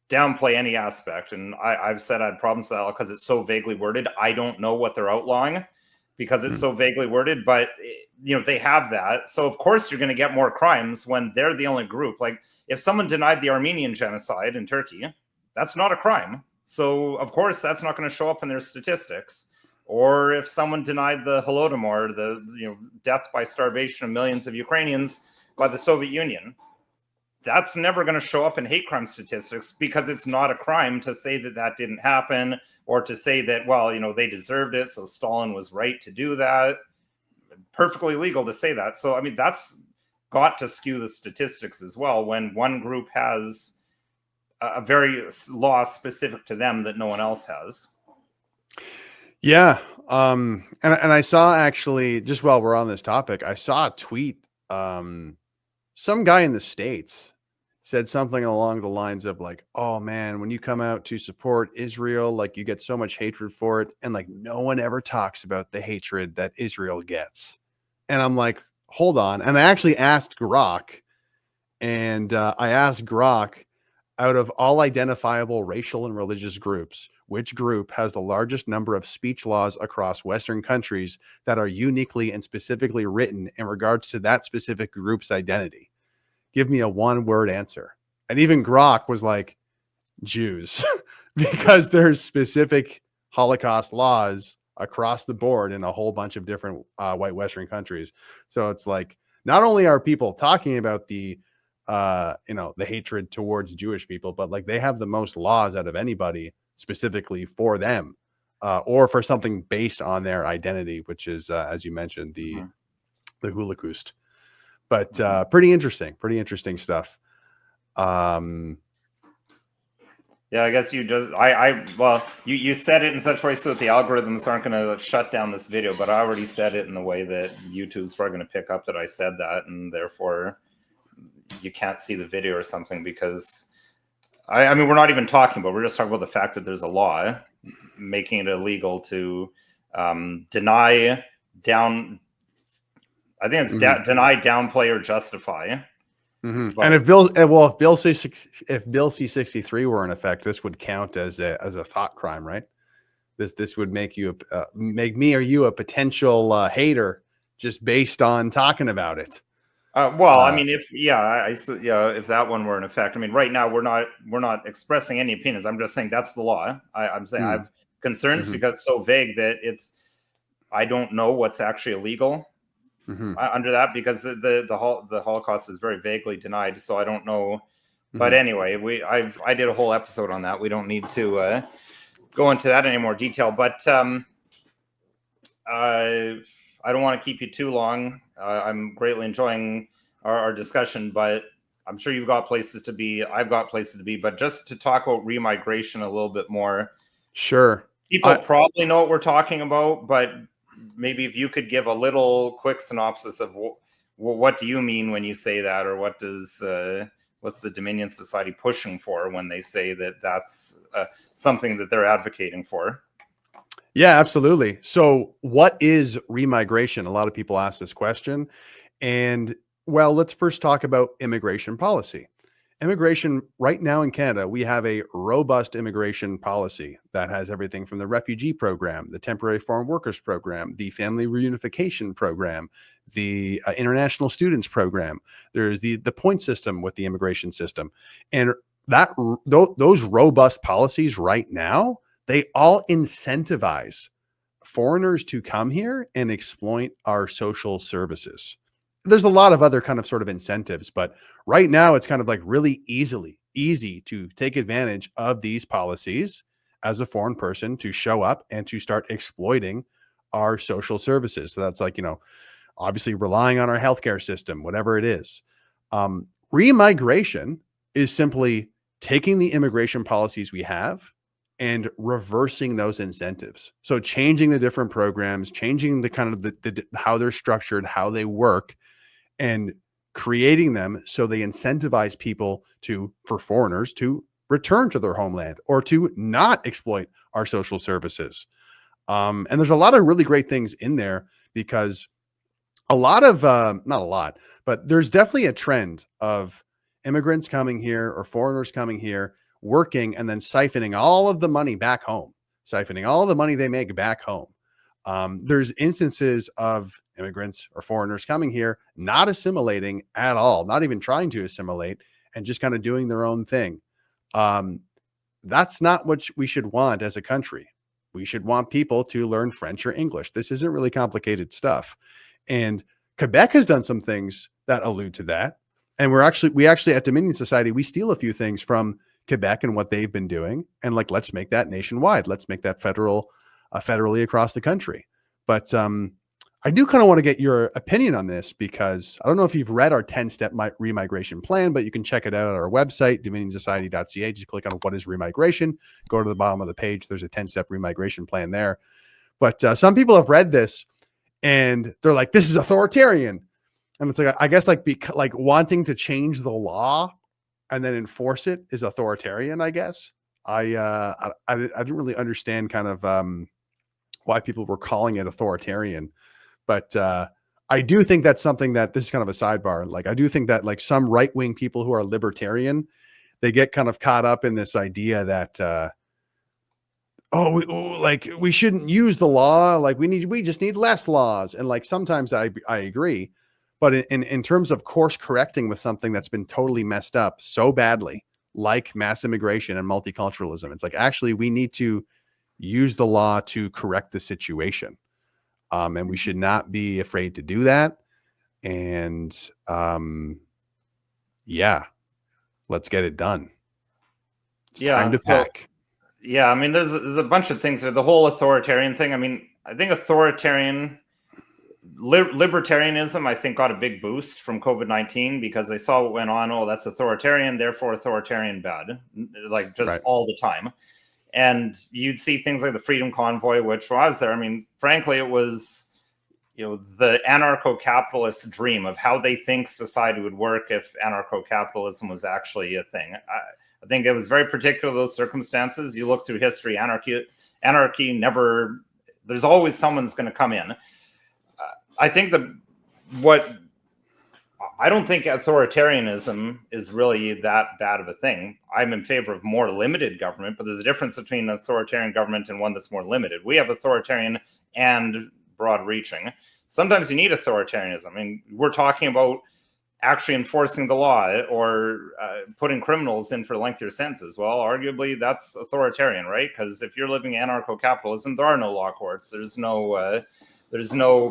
downplay any aspect, and I've said I had problems with that because it's so vaguely worded. I don't know what they're outlawing because it's so vaguely worded, but they have that. So of course you're going to get more crimes when they're the only group. Like if someone denied the Armenian genocide in Turkey, that's not a crime. So of course that's not going to show up in their statistics. Or if someone denied the Holodomor, the death by starvation of millions of Ukrainians by the Soviet Union, that's never going to show up in hate crime statistics because it's not a crime to say that that didn't happen, or to say that, well, they deserved it, so Stalin was right to do that. Perfectly legal to say that. So, I mean, that's got to skew the statistics as well when one group has a very law specific to them that no one else has. Yeah. And I saw, actually, just while we're on this topic, I saw a tweet. Some guy in the States said something along the lines of like, oh man, when you come out to support Israel, like you get so much hatred for it. And like, no one ever talks about the hatred that Israel gets. And I'm like, hold on. And I actually asked Grok, and I asked Grok, out of all identifiable racial and religious groups, which group has the largest number of speech laws across Western countries that are uniquely and specifically written in regards to that specific group's identity? Give me a one-word answer. And even Grok was like, Jews, because there's specific Holocaust laws across the board in a whole bunch of different white Western countries. So it's like, not only are people talking about the hatred towards Jewish people, but like they have the most laws out of anybody specifically for them, or for something based on their identity, which is, as you mentioned, the Holocaust. But pretty interesting stuff. Yeah, I guess you just, well, you said it in such a way so that the algorithms aren't going to shut down this video, but I already said it in the way that YouTube's probably going to pick up that I said that, and therefore you can't see the video or something, because I mean, we're not even talking about, we're just talking about the fact that there's a law making it illegal to deny, downplay, or justify. And if Bill C-63 were in effect, this would count as a thought crime, right? This would make you make me or you a potential hater just based on talking about it. Well, I mean, if that one were in effect, I mean, right now we're not expressing any opinions. I'm just saying that's the law. I'm saying I have concerns because it's so vague that I don't know what's actually illegal under that, because the Holocaust is very vaguely denied. So I don't know. But anyway, I did a whole episode on that. We don't need to go into that in any more detail. But I don't want to keep you too long. I'm greatly enjoying our discussion, but I'm sure you've got places to be. I've got places to be. But just to talk about remigration a little bit more. Sure. People probably know what we're talking about, but maybe if you could give a little quick synopsis of what do you mean when you say that, or what's the Dominion Society pushing for when they say that that's something that they're advocating for? Yeah, absolutely. So what is remigration? A lot of people ask this question. And well, let's first talk about immigration policy. Immigration right now in Canada, we have a robust immigration policy that has everything from the refugee program, the temporary foreign workers program, the family reunification program, the international students program. There's the point system with the immigration system. And those robust policies right now, they all incentivize foreigners to come here and exploit our social services. There's a lot of other kind of sort of incentives, but right now it's kind of like really easy to take advantage of these policies as a foreign person to show up and to start exploiting our social services. So that's like, obviously relying on our healthcare system, whatever it is. Remigration is simply taking the immigration policies we have and reversing those incentives. So changing the different programs, changing the kind of the how they're structured, how they work, and creating them so they incentivize people for foreigners to return to their homeland or to not exploit our social services. And there's a lot of really great things in there, because a lot of, not a lot, but there's definitely a trend of immigrants coming here or foreigners coming here, working, and then siphoning all of the money back home, siphoning all the money they make back home. There's instances of immigrants or foreigners coming here, not assimilating at all, not even trying to assimilate, and just kind of doing their own thing. That's not what we should want as a country. We should want people to learn French or English. This isn't really complicated stuff. And Quebec has done some things that allude to that. And we actually at Dominion Society, we steal a few things from Quebec and what they've been doing. And like, let's make that nationwide. Let's make that federally across the country. But I do kind of want to get your opinion on this, because I don't know if you've read our 10-step remigration plan, but you can check it out at our website, dominionsociety.ca. Just click on what is remigration, go to the bottom of the page. There's a 10-step remigration plan there. But some people have read this and they're like, this is authoritarian. And it's like, I guess like wanting to change the law and then enforce it is authoritarian, I guess. I didn't really understand kind of why people were calling it authoritarian. But I do think that's something that, this is kind of a sidebar. Like, I do think that like some right-wing people who are libertarian, they get kind of caught up in this idea that, we shouldn't use the law. Like we just need less laws. And like, sometimes I agree, but in terms of course correcting with something that's been totally messed up so badly, like mass immigration and multiculturalism, it's like, actually, we need to use the law to correct the situation. And we should not be afraid to do that. And yeah, let's get it done. It's time to pack. Yeah, I mean, there's a bunch of things there. The whole authoritarian thing. I mean, I think libertarianism, I think, got a big boost from COVID-19 because they saw what went on. Oh, that's authoritarian, therefore authoritarian bad, like just Right. all the time. And you'd see things like the Freedom Convoy, which was there. I mean, frankly, it was, the anarcho-capitalist dream of how they think society would work if anarcho-capitalism was actually a thing. I think it was very particular to those circumstances. You look through history, anarchy never, there's always someone's going to come in. I think I don't think authoritarianism is really that bad of a thing. I'm in favor of more limited government, but there's a difference between authoritarian government and one that's more limited. We have authoritarian and broad reaching. Sometimes you need authoritarianism. I mean, we're talking about actually enforcing the law or putting criminals in for lengthier sentences. Well, arguably that's authoritarian, right? Because if you're living anarcho-capitalism, there are no law courts. There's no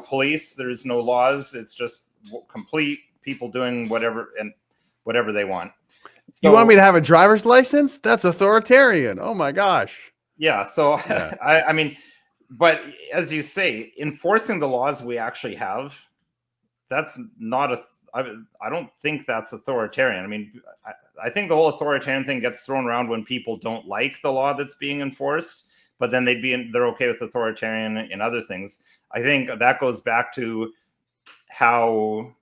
police. There's no laws. It's just complete people doing whatever they want. So, you want me to have a driver's license? That's authoritarian. Oh my gosh. Yeah. So Yeah. I mean, but as you say, enforcing the laws we actually have, that's not I don't think that's authoritarian. I mean, I think the whole authoritarian thing gets thrown around when people don't like the law that's being enforced, but then they're okay with authoritarian in other things. I think that goes back to how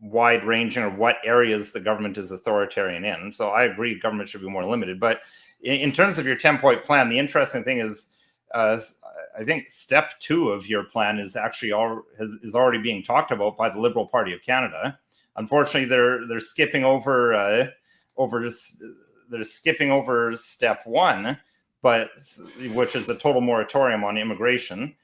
wide-ranging or what areas the government is authoritarian in. So I agree government should be more limited. But in terms of your 10-point plan, the interesting thing is I think step 2 of your plan is actually is already being talked about by the Liberal Party of Canada. Unfortunately, they're skipping over step 1, but which is a total moratorium on immigration,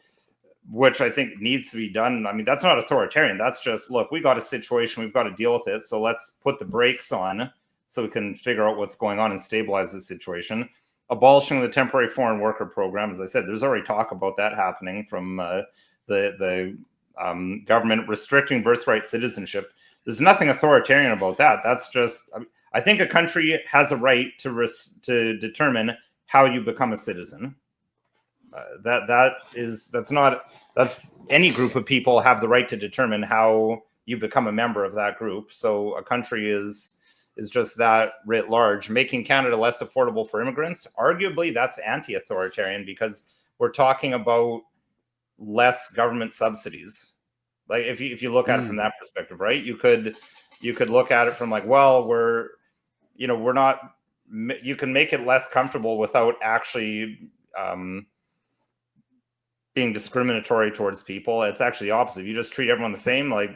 which I think needs to be done. I mean, that's not authoritarian. That's just, look, we got a situation, we've got to deal with it. So let's put the brakes on so we can figure out what's going on and stabilize the situation. Abolishing the temporary foreign worker program, as I said, there's already talk about that happening from the government. Restricting birthright citizenship. There's nothing authoritarian about that. That's just, I think a country has a right to determine how you become a citizen. That's any group of people have the right to determine how you become a member of that group. So a country is just that writ large. Making Canada less affordable for immigrants, arguably that's anti-authoritarian because we're talking about less government subsidies. Like if you look at it from that perspective, right? You could look at it from like, well, we're not, you can make it less comfortable without actually being discriminatory towards people. It's actually the opposite. If you just treat everyone the same, like,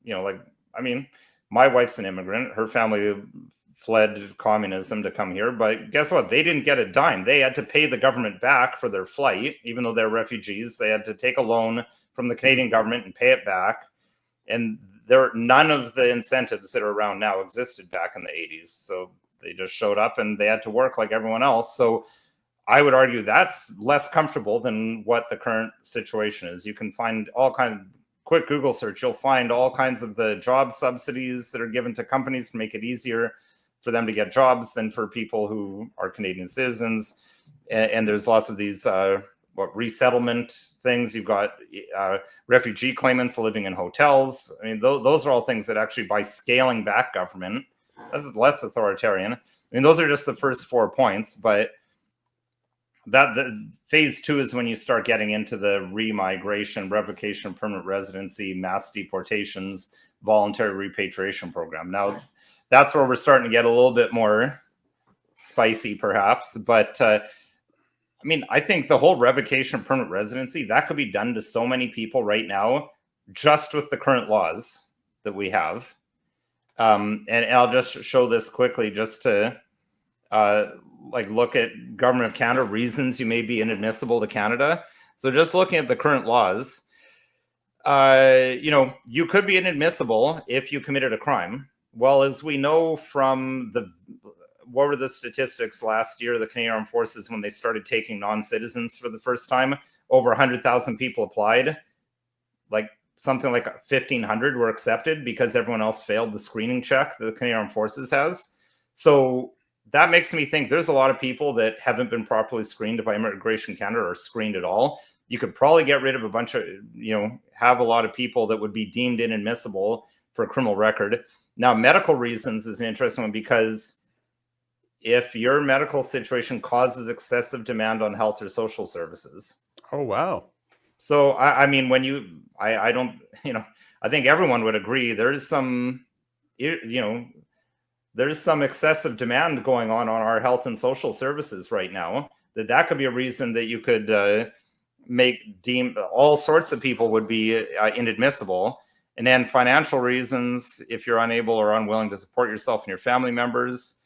I mean, my wife's an immigrant. Her family fled communism to come here, but guess what? They didn't get a dime. They had to pay the government back for their flight, even though they're refugees. They had to take a loan from the Canadian government and pay it back. And none of the incentives that are around now existed back in the 80s. So they just showed up and they had to work like everyone else. So I would argue that's less comfortable than what the current situation is. You can find all kinds of quick Google search. You'll find all kinds of the job subsidies that are given to companies to make it easier for them to get jobs than for people who are Canadian citizens. And there's lots of these resettlement things. You've got refugee claimants living in hotels. I mean, those are all things that actually, by scaling back government, that's less authoritarian. I mean, those are just the first 4 points, but the phase 2 is when you start getting into the remigration, revocation of permanent residency, mass deportations, voluntary repatriation program. Now, that's where we're starting to get a little bit more spicy, perhaps. But I mean, I think the whole revocation of permanent residency, that could be done to so many people right now, just with the current laws that we have. And I'll just show this quickly, just to look at Government of Canada reasons you may be inadmissible to Canada. So just looking at the current laws, you could be inadmissible if you committed a crime. Well, as we know from what were the statistics last year, the Canadian Armed Forces, when they started taking non-citizens for the first time, over 100,000 people applied. Something like 1,500 were accepted because everyone else failed the screening check that the Canadian Armed Forces has. So that makes me think there's a lot of people that haven't been properly screened by Immigration Canada or screened at all. You could probably get rid of a bunch of, have a lot of people that would be deemed inadmissible for a criminal record. Now, medical reasons is an interesting one, because if your medical situation causes excessive demand on health or social services. Oh, wow. So, I mean, I think everyone would agree there's some, there's some excessive demand going on our health and social services right now. That could be a reason that you could deem all sorts of people would be inadmissible. And then financial reasons, if you're unable or unwilling to support yourself and your family members.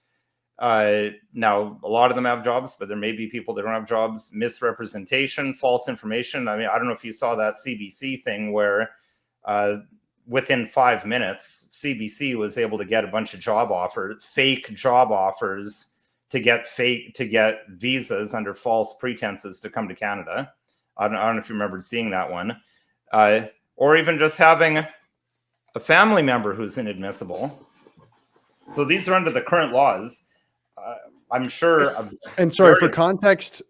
Now, a lot of them have jobs, but there may be people that don't have jobs. Misrepresentation, false information. I mean, I don't know if you saw that CBC thing where within 5 minutes, CBC was able to get a bunch of fake job offers to get visas under false pretenses to come to Canada. I don't know if you remember seeing that one. Or even just having a family member who's inadmissible. So these are under the current laws. I'm sure. And sorry for context.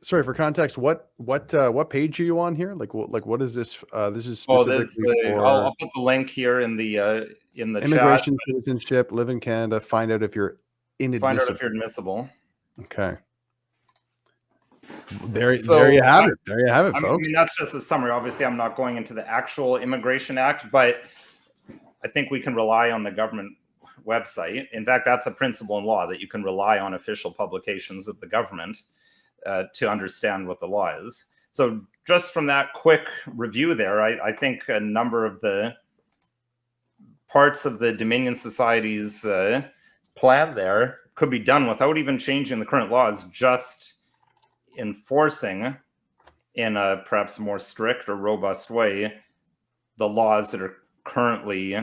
What page are you on here? What is this? This is specifically for I'll put the link here in the immigration, chat. citizenship, live in Canada. Find out if you're inadmissible. Find out if you're admissible. Okay. There you have it. There you have it, folks. I mean, that's just a summary. Obviously, I'm not going into the actual Immigration Act, but I think we can rely on the government website. In fact, that's a principle in law, that you can rely on official publications of the government to understand what the law is. So just from that quick review there, I think a number of the parts of the Dominion Society's plan there could be done without even changing the current laws, just enforcing in a perhaps more strict or robust way the laws that are currently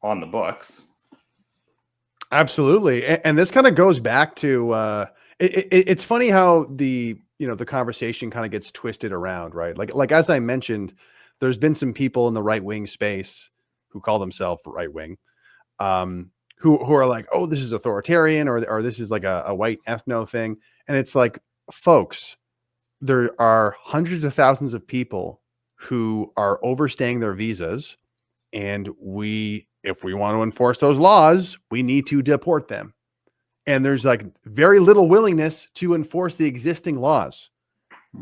on the books. Absolutely. And this kind of goes back to it's funny how the conversation kind of gets twisted around, right? Like as I mentioned, there's been some people in the right-wing space who call themselves right-wing, who are like, oh, this is authoritarian, or this is like a white ethno thing. And it's like, folks, there are hundreds of thousands of people who are overstaying their visas, and if we want to enforce those laws, we need to deport them. And there's like very little willingness to enforce the existing laws.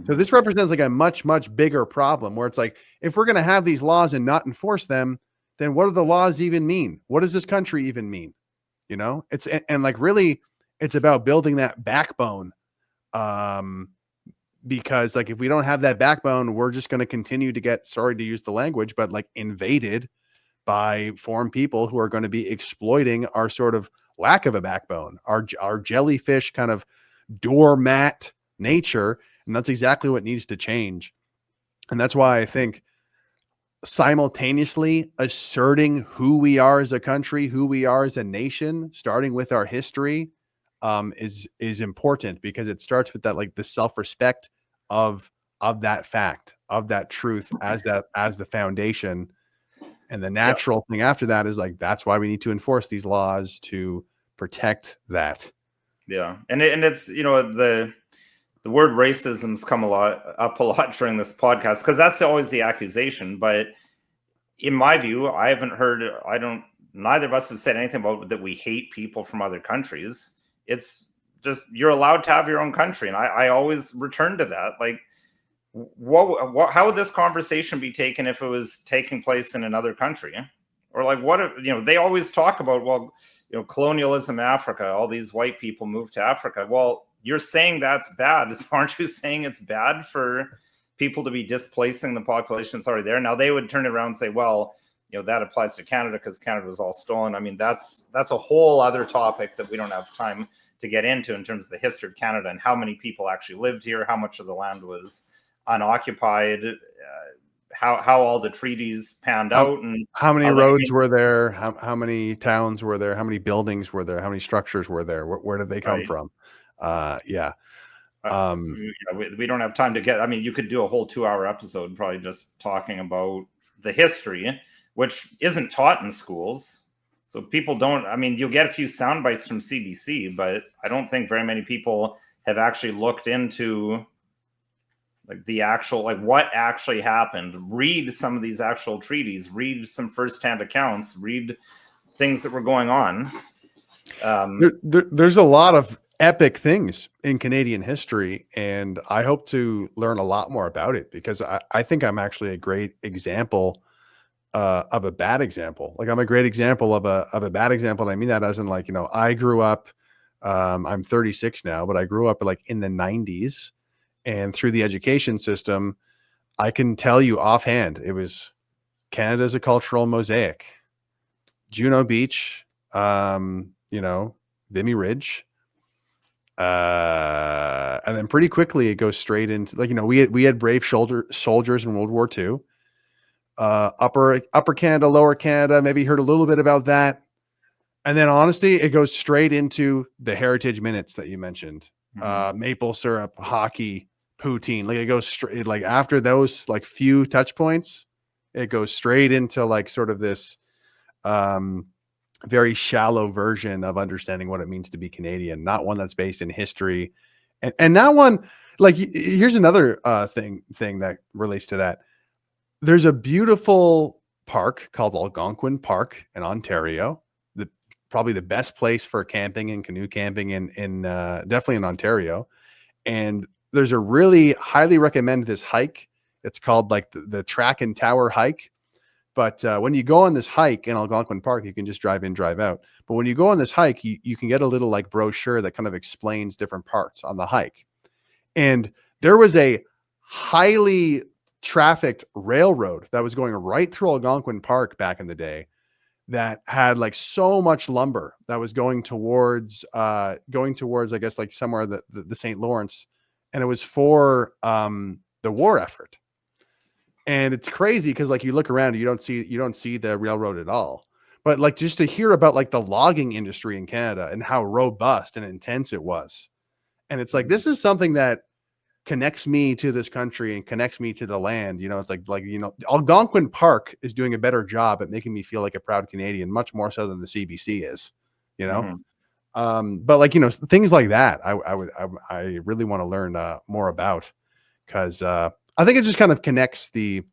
So this represents like a much, much bigger problem, where it's like, if we're going to have these laws and not enforce them, then what do the laws even mean? What does this country even mean? And like, really, it's about building that backbone because like if we don't have that backbone, we're just going to continue to get, sorry to use the language, but like invaded by foreign people who are going to be exploiting our sort of lack of a backbone, our jellyfish kind of doormat nature. And that's exactly what needs to change. And that's why I think simultaneously asserting who we are as a country, who we are as a nation, starting with our history, is important, because it starts with that, like the self-respect of that fact, of that truth as the foundation. And the natural thing after that is like, that's why we need to enforce these laws to protect that. Yeah. And it's, the word racism's come up a lot during this podcast, because that's always the accusation. But in my view, I haven't heard, neither of us have said anything about that we hate people from other countries. It's just, you're allowed to have your own country. And I always return to that. Like, how would this conversation be taken if it was taking place in another country? Or like, what if, they always talk about, well, colonialism in Africa, all these white people moved to Africa. Well, you're saying that's bad. Aren't you saying it's bad for people to be displacing the population that's already there? Now they would turn it around and say, well, that applies to Canada because Canada was all stolen. I mean, that's a whole other topic that we don't have time to get into in terms of the history of Canada and how many people actually lived here, how much of the land was unoccupied, how all the treaties panned out, and how many roads were there, how many towns were there, how many buildings were there, how many structures were there, where did they come from? We don't have time to get, I mean, you could do a whole 2-hour episode probably just talking about the history, which isn't taught in schools. So people don't, I mean, you'll get a few sound bites from CBC, but I don't think very many people have actually looked into like the actual, like what actually happened. Read some of these actual treaties, read some firsthand accounts, read things that were going on. There's a lot of epic things in Canadian history, and I hope to learn a lot more about it, because I think I'm actually a great example of a bad example. Like I'm a great example of a bad example. And I mean that as in like, I grew up, I'm 36 now, but I grew up like in the 90s. And through the education system, I can tell you offhand, it was Canada's a cultural mosaic. Juno Beach, Vimy Ridge. And then pretty quickly it goes straight into like, we had brave soldiers in World War II. Upper Canada, Lower Canada, maybe heard a little bit about that. And then honestly, it goes straight into the heritage minutes that you mentioned. Maple syrup, hockey, poutine. Like it goes straight, like after those like few touch points, it goes straight into like sort of this very shallow version of understanding what it means to be Canadian, not one that's based in history. And that one, like, here's another thing that relates to that. There's a beautiful park called Algonquin Park in Ontario. Probably the best place for camping and canoe camping in definitely in Ontario. And there's a really highly recommend this hike. It's called like the Track and Tower hike. But when you go on this hike in Algonquin Park, you can just drive in, drive out. But when you go on this hike, you can get a little like brochure that kind of explains different parts on the hike. And there was a highly trafficked railroad that was going right through Algonquin Park back in the day, that had like so much lumber that was going towards, I guess, like somewhere the St. Lawrence. And it was for the war effort. And it's crazy because like you look around, you don't see the railroad at all. But like just to hear about like the logging industry in Canada and how robust and intense it was. And it's like, this is something that connects me to this country and connects me to the land. It's like Algonquin Park is doing a better job at making me feel like a proud Canadian, much more so than the CBC is, but like, things like that, I really want to learn more about, because I think it just kind of connects the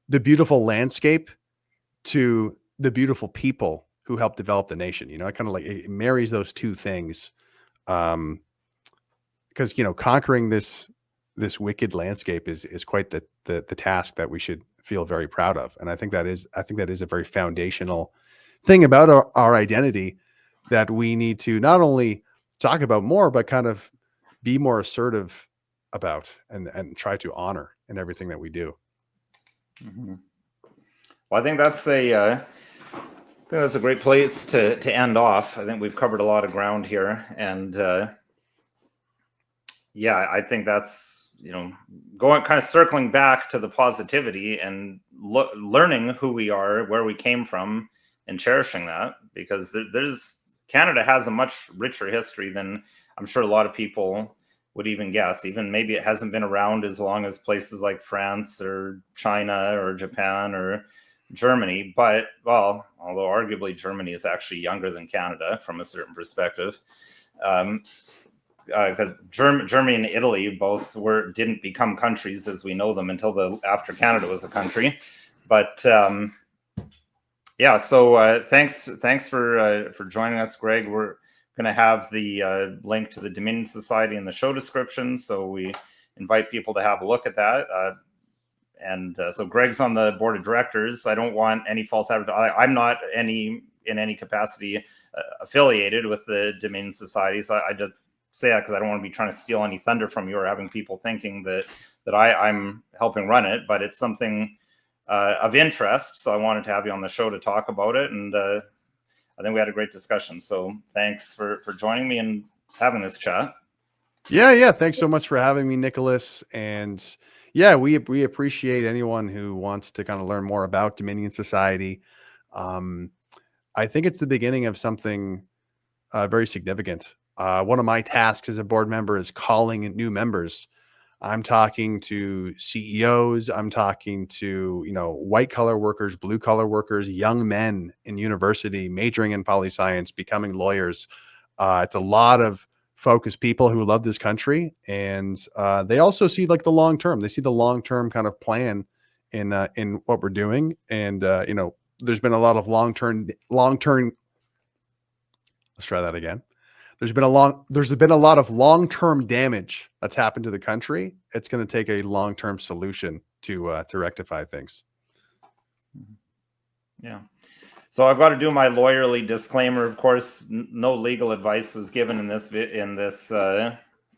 beautiful landscape to the beautiful people who helped develop the nation. It kind of like it marries those two things. Because conquering this wicked landscape is quite the task that we should feel very proud of, and I think that is a very foundational thing about our identity that we need to not only talk about more, but kind of be more assertive about and try to honor in everything that we do. Well, I think that's a great place to end off. I think we've covered a lot of ground here, and yeah, I think that's, going kind of circling back to the positivity and learning who we are, where we came from, and cherishing that, because Canada has a much richer history than I'm sure a lot of people would even guess. Even maybe it hasn't been around as long as places like France or China or Japan or Germany, but, well, although arguably Germany is actually younger than Canada from a certain perspective. Because Germany and Italy both didn't become countries as we know them until after Canada was a country. But yeah, so thanks for joining us, Greg. We're going to have the link to the Dominion Society in the show description, so we invite people to have a look at that. And so Greg's on the board of directors. I don't want any false advertising. I'm not in any capacity affiliated with the Dominion Society, so I just say that because I don't want to be trying to steal any thunder from you or having people thinking that I'm helping run it, but it's something of interest. So I wanted to have you on the show to talk about it, and I think we had a great discussion. So thanks for joining me and having this chat. Yeah. Thanks so much for having me, Nicholas. And yeah, we appreciate anyone who wants to kind of learn more about Dominion Society. I think it's the beginning of something very significant. One of my tasks as a board member is calling in new members. I'm talking to CEOs. I'm talking to, white collar workers, blue collar workers, young men in university, majoring in poli-science, becoming lawyers. It's a lot of focused people who love this country. And they also see like the long term. They see the long term kind of plan in what we're doing. And, there's been a lot of long term. Let's try that again. There's been a lot of long-term damage that's happened to the country. It's going to take a long-term solution to rectify things. Yeah. So I've got to do my lawyerly disclaimer. Of course, no legal advice was given in this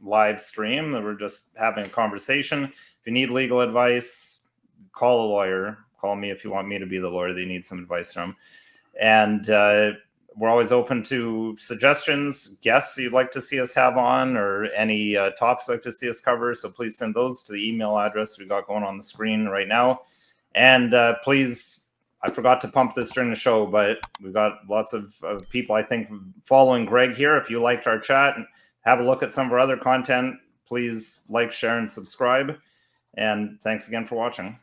live stream. We're just having a conversation. If you need legal advice, call a lawyer. Call me if you want me to be the lawyer that you need some advice from. And we're always open to suggestions, guests you'd like to see us have on, or any topics you'd like to see us cover. So please send those to the email address we've got going on the screen right now. And please, I forgot to pump this during the show, but we've got lots of people, I think, following Greg here. If you liked our chat and have a look at some of our other content, please like, share, and subscribe. And thanks again for watching.